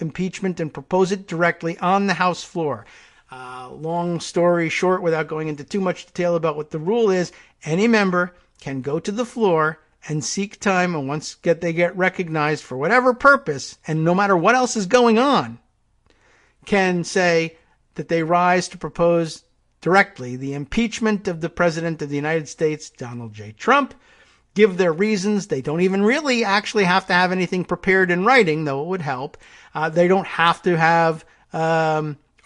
Speaker 2: impeachment and propose it directly on the House floor. Long story short, without going into too much detail about what the rule is, any member can go to the floor and seek time, and once they get recognized for whatever purpose, and no matter what else is going on, can say that they rise to propose directly the impeachment of the President of the United States, Donald J. Trump, give their reasons. They don't even really actually have to have anything prepared in writing, though it would help. They don't have to have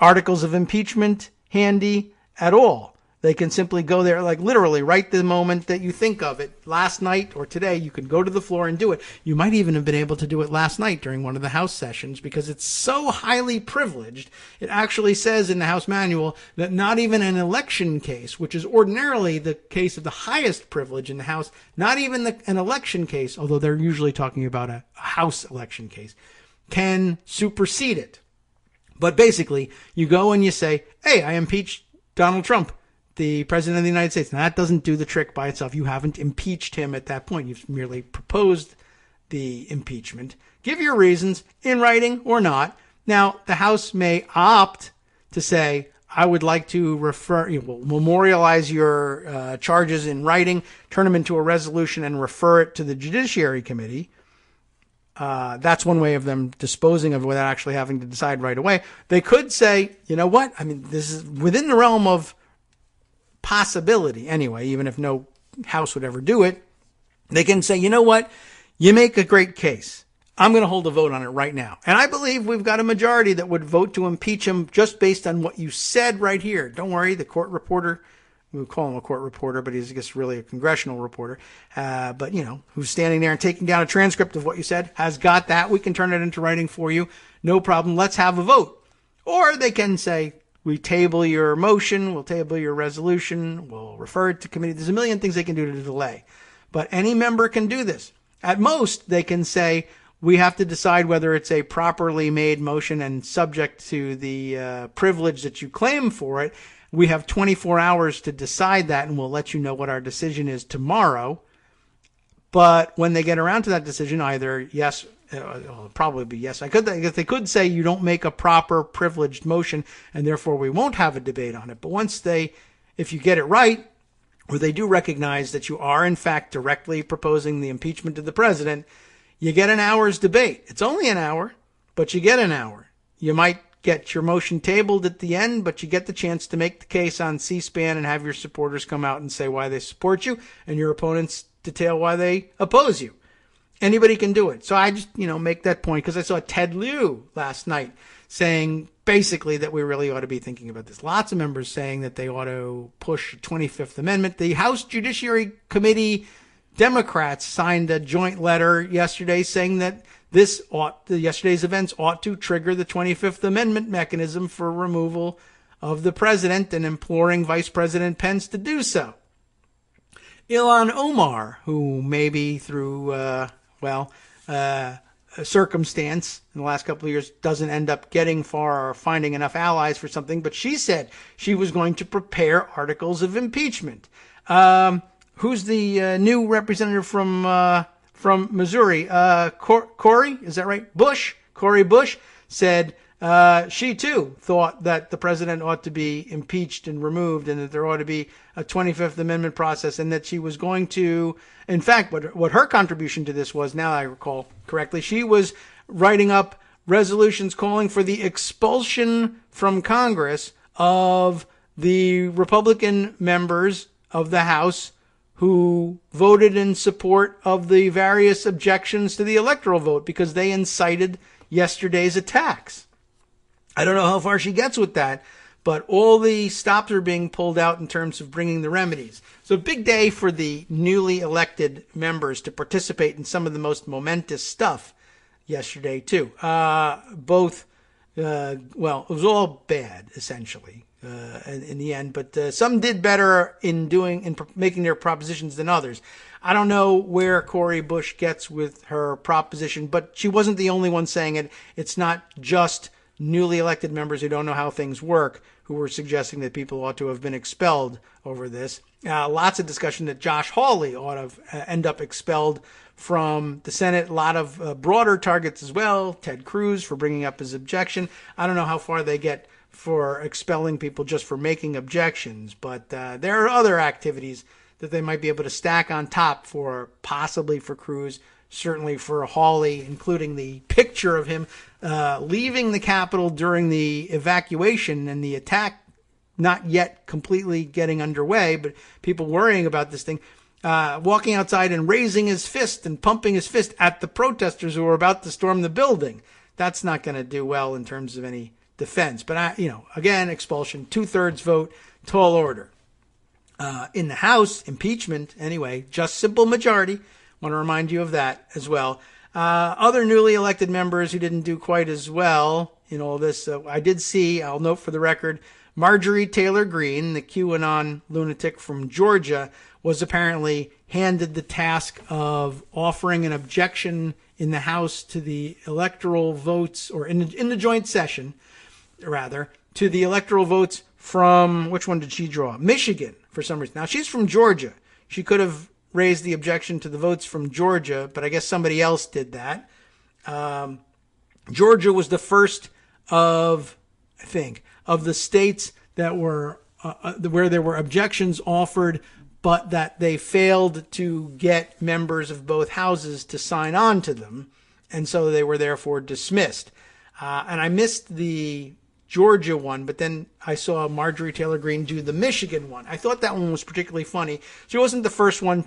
Speaker 2: articles of impeachment handy at all. They can simply go there, like literally right the moment that you think of it. Last night or today, you could go to the floor and do it. You might even have been able to do it last night during one of the House sessions because it's so highly privileged. It actually says in the House manual that not even an election case, which is ordinarily the case of the highest privilege in the House, not even an election case, although they're usually talking about a House election case, can supersede it. But basically, you go and you say, hey, I impeached Donald Trump, the President of the United States. Now, that doesn't do the trick by itself. You haven't impeached him at that point. You've merely proposed the impeachment. Give your reasons in writing or not. Now, the House may opt to say, I would like to memorialize your charges in writing, turn them into a resolution, and refer it to the Judiciary Committee. That's one way of them disposing of it without actually having to decide right away. They could say, you know what? I mean, this is within the realm of possibility anyway, even if no House would ever do it. They can say, you know what? You make a great case. I'm going to hold a vote on it right now. And I believe we've got a majority that would vote to impeach him just based on what you said right here. Don't worry, the court reporter we call him a court reporter, but he's, I guess, really a congressional reporter, but, who's standing there and taking down a transcript of what you said, has got that. We can turn it into writing for you. No problem. Let's have a vote. Or they can say, we table your motion, we'll table your resolution, we'll refer it to committee. There's a million things they can do to delay. But any member can do this. At most, they can say, we have to decide whether it's a properly made motion and subject to the privilege that you claim for it. We have 24 hours to decide that, and we'll let you know what our decision is tomorrow. But when they get around to that decision, either yes, it'll probably be yes. I guess they could say you don't make a proper privileged motion, and therefore we won't have a debate on it. But if you get it right, or they do recognize that you are in fact directly proposing the impeachment of the president, you get an hour's debate. It's only an hour, but you get an hour. You might get your motion tabled at the end, but you get the chance to make the case on C-SPAN and have your supporters come out and say why they support you, and your opponents detail why they oppose you. Anybody can do it. So I just, make that point because I saw Ted Lieu last night saying basically that we really ought to be thinking about this. Lots of members saying that they ought to push the 25th Amendment. The House Judiciary Committee Democrats signed a joint letter yesterday saying that yesterday's events ought to trigger the 25th Amendment mechanism for removal of the president and imploring Vice President Pence to do so. Ilhan Omar, who maybe through, circumstance in the last couple of years doesn't end up getting far or finding enough allies for something, but she said she was going to prepare articles of impeachment. Who's the new representative from Missouri? Corey, is that right? Corey Bush said she too thought that the president ought to be impeached and removed, and that there ought to be a 25th Amendment process, and that she was going to, in fact, what her contribution to this was, now I recall correctly, she was writing up resolutions calling for the expulsion from Congress of the Republican members of the House who voted in support of the various objections to the electoral vote because they incited yesterday's attacks. I don't know how far she gets with that, but all the stops are being pulled out in terms of bringing the remedies. So a big day for the newly elected members to participate in some of the most momentous stuff yesterday, too. It was all bad, essentially. In the end, but some did better in making their propositions than others. I don't know where Corey Bush gets with her proposition, but she wasn't the only one saying it. It's not just newly elected members who don't know how things work who were suggesting that people ought to have been expelled over this. Lots of discussion that Josh Hawley ought to end up expelled from the Senate. A lot of broader targets as well. Ted Cruz for bringing up his objection. I don't know how far they get for expelling people just for making objections, but there are other activities that they might be able to stack on top possibly for Cruz, certainly for Hawley, including the picture of him leaving the Capitol during the evacuation and the attack not yet completely getting underway, but people worrying about this thing, walking outside and raising his fist and pumping his fist at the protesters who were about to storm the building. That's not going to do well in terms of any defense. But, again, expulsion, 2/3 vote, tall order. In the House, impeachment, anyway, just simple majority. Want to remind you of that as well. Other newly elected members who didn't do quite as well in all this, I did see, I'll note for the record, Marjorie Taylor Greene, the QAnon lunatic from Georgia, was apparently handed the task of offering an objection in the House to the electoral votes, or in the joint session, rather, to the electoral votes from, which one did she draw? Michigan, for some reason. Now, she's from Georgia. She could have raised the objection to the votes from Georgia, but I guess somebody else did that. Georgia was the first of the states that were where there were objections offered, but that they failed to get members of both houses to sign on to them, and so they were therefore dismissed. And I missed the Georgia one, but then I saw Marjorie Taylor Greene do the Michigan one. I thought that one was particularly funny. She wasn't the first one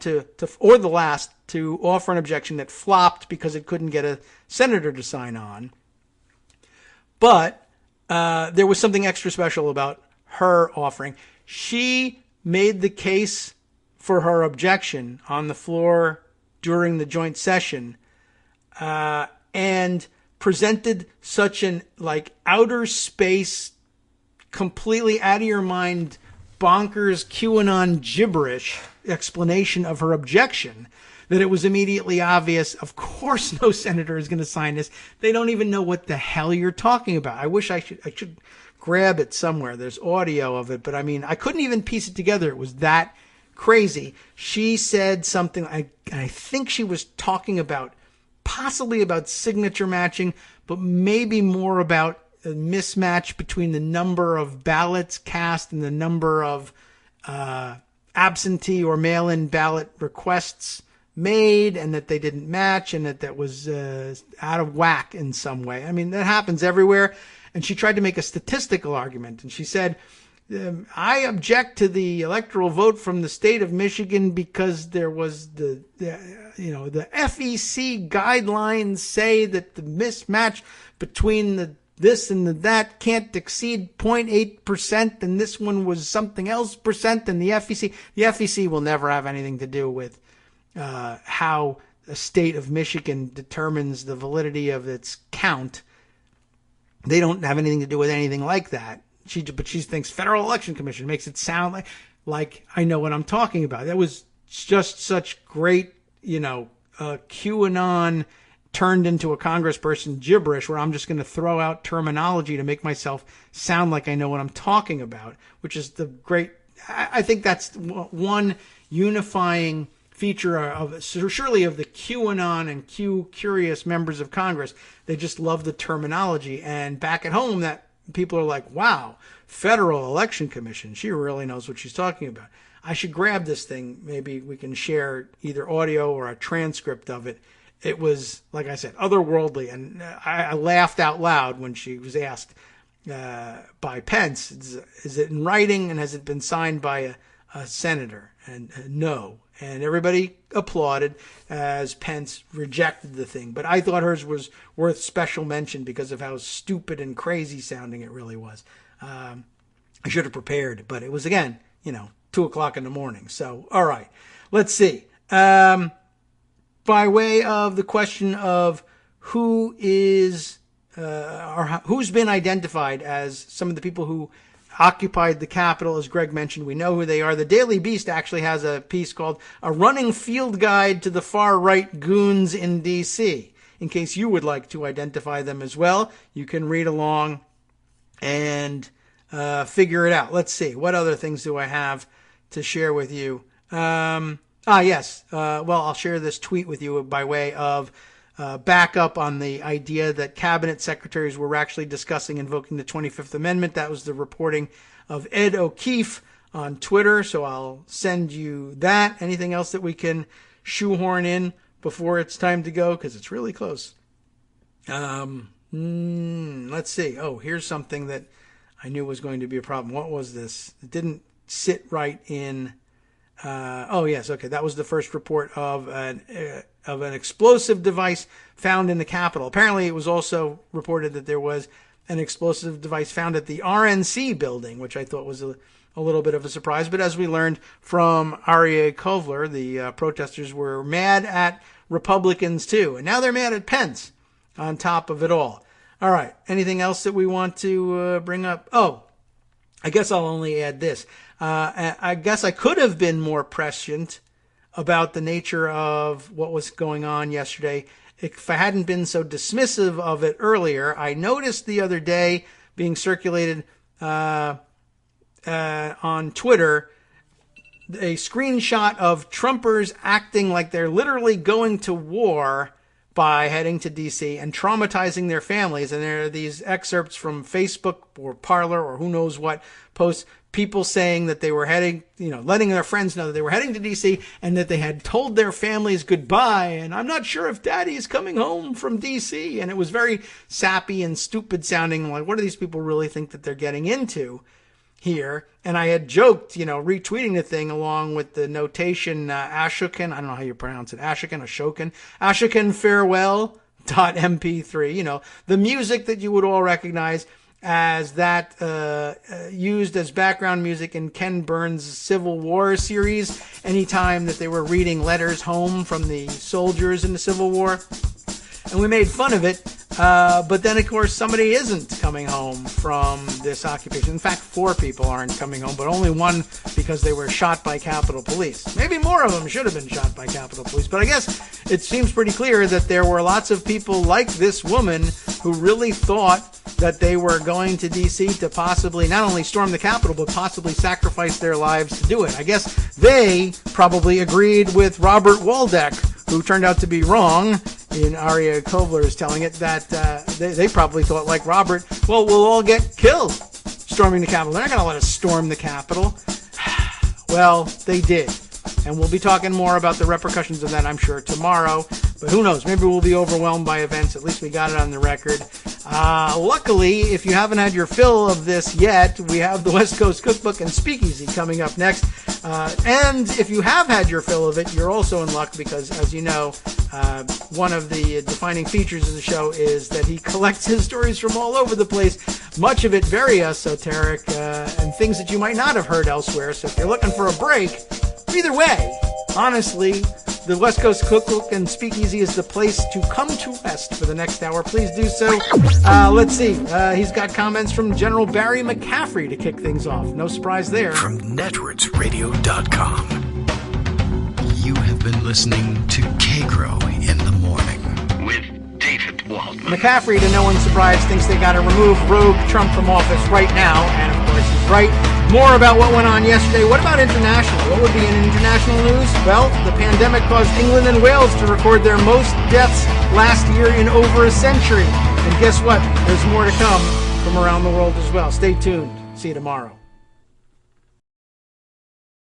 Speaker 2: or the last to offer an objection that flopped because it couldn't get a senator to sign on. But there was something extra special about her offering. She made the case for her objection on the floor during the joint session, and presented such an outer space, completely out of your mind, bonkers QAnon gibberish explanation of her objection that it was immediately obvious, of course no senator is going to sign this. They don't even know what the hell you're talking about. I wish I should grab it somewhere. There's audio of it, but I mean, I couldn't even piece it together. It was that crazy. She said something, I think she was talking about, possibly about signature matching, but maybe more about a mismatch between the number of ballots cast and the number of absentee or mail-in ballot requests made, and that they didn't match, and that was out of whack in some way. I mean, that happens everywhere. And she tried to make a statistical argument, and she said, I object to the electoral vote from the state of Michigan because there was the FEC guidelines say that the mismatch between the this and the that can't exceed 0.8%, and this one was something else percent, and the FEC will never have anything to do with how the state of Michigan determines the validity of its count. They don't have anything to do with anything like that. But she thinks Federal Election Commission makes it sound like I know what I'm talking about. That was just such great, QAnon turned into a congressperson gibberish, where I'm just going to throw out terminology to make myself sound like I know what I'm talking about, which is the great. I think that's one unifying feature of surely of the QAnon and Q-curious members of Congress. They just love the terminology. And back at home, that people are like, wow, Federal Election Commission, she really knows what she's talking about. I should grab this thing. Maybe we can share either audio or a transcript of it. It was, like I said, otherworldly. And I laughed out loud when she was asked by Pence, is it in writing and has it been signed by a senator? And no. And everybody applauded as Pence rejected the thing. But I thought hers was worth special mention because of how stupid and crazy sounding it really was. I should have prepared, but it was, again, 2:00 in the morning. So, all right, let's see. By way of the question of who is or who's been identified as some of the people who occupied the Capitol, as Greg mentioned, we know who they are. The Daily Beast actually has a piece called A Running Field Guide to the Far-Right Goons in D.C. In case you would like to identify them as well, you can read along and figure it out. Let's see. What other things do I have to share with you? Yes. Well, I'll share this tweet with you by way of backup on the idea that cabinet secretaries were actually discussing invoking the 25th Amendment. That was the reporting of Ed O'Keefe on Twitter. So I'll send you that. Anything else that we can shoehorn in before it's time to go? Because it's really close. Let's see. Oh, here's something that I knew was going to be a problem. What was this? It didn't sit right in. Oh, yes. Okay. That was the first report of an explosive device found in the Capitol. Apparently, it was also reported that there was an explosive device found at the RNC building, which I thought was a little bit of a surprise. But as we learned from Aryeh Kovler, the protesters were mad at Republicans, too. And now they're mad at Pence on top of it all. All right. Anything else that we want to bring up? Oh, I guess I'll only add this. I guess I could have been more prescient about the nature of what was going on yesterday if I hadn't been so dismissive of it earlier. I noticed the other day being circulated on Twitter a screenshot of Trumpers acting like they're literally going to war by heading to D.C. and traumatizing their families. And there are these excerpts from Facebook or Parler or who knows what posts, people saying that they were heading, letting their friends know that they were heading to D.C. and that they had told their families goodbye. And I'm not sure if Daddy is coming home from D.C. And it was very sappy and stupid sounding. Like, what do these people really think that they're getting into here? And I had joked, retweeting the thing along with the notation Ashokan, I don't know how you pronounce it, Ashokan farewell .mp3, the music that you would all recognize. as that used as background music in Ken Burns' Civil War series anytime that they were reading letters home from the soldiers in the Civil War. And we made fun of it, but then, of course, somebody isn't coming home from this occupation. In fact, 4 people aren't coming home, but only 1 because they were shot by Capitol Police. Maybe more of them should have been shot by Capitol Police, but I guess it seems pretty clear that there were lots of people like this woman who really thought that they were going to D.C. to possibly not only storm the Capitol, but possibly sacrifice their lives to do it. I guess they probably agreed with Robert Waldeck, who turned out to be wrong in Aria Kovler's telling it, that they probably thought, like Robert, well, we'll all get killed storming the Capitol. They're not going to let us storm the Capitol. Well, they did. And we'll be talking more about the repercussions of that, I'm sure, tomorrow. But who knows? Maybe we'll be overwhelmed by events. At least we got it on the record. Luckily, if you haven't had your fill of this yet, we have the West Coast Cookbook and Speakeasy coming up next. And if you have had your fill of it, you're also in luck because, as you know, one of the defining features of the show is that he collects his stories from all over the place, much of it very esoteric and things that you might not have heard elsewhere. So if you're looking for a break, either way, honestly, the West Coast Cookbook and Speakeasy is the place to come to rest for the next hour. Please do so. Let's see. He's got comments from General Barry McCaffrey to kick things off. No surprise there.
Speaker 1: From networksradio.com. You have been listening to Kagro in the Morning with David Waldman.
Speaker 2: McCaffrey, to no one's surprise, thinks they got to remove rogue Trump from office right now. And, of course, he's right. More about what went on yesterday. What about international? What would be in international news? Well, the pandemic caused England and Wales to record their most deaths last year in over a century. And guess what? There's more to come from around the world as well. Stay tuned. See you tomorrow.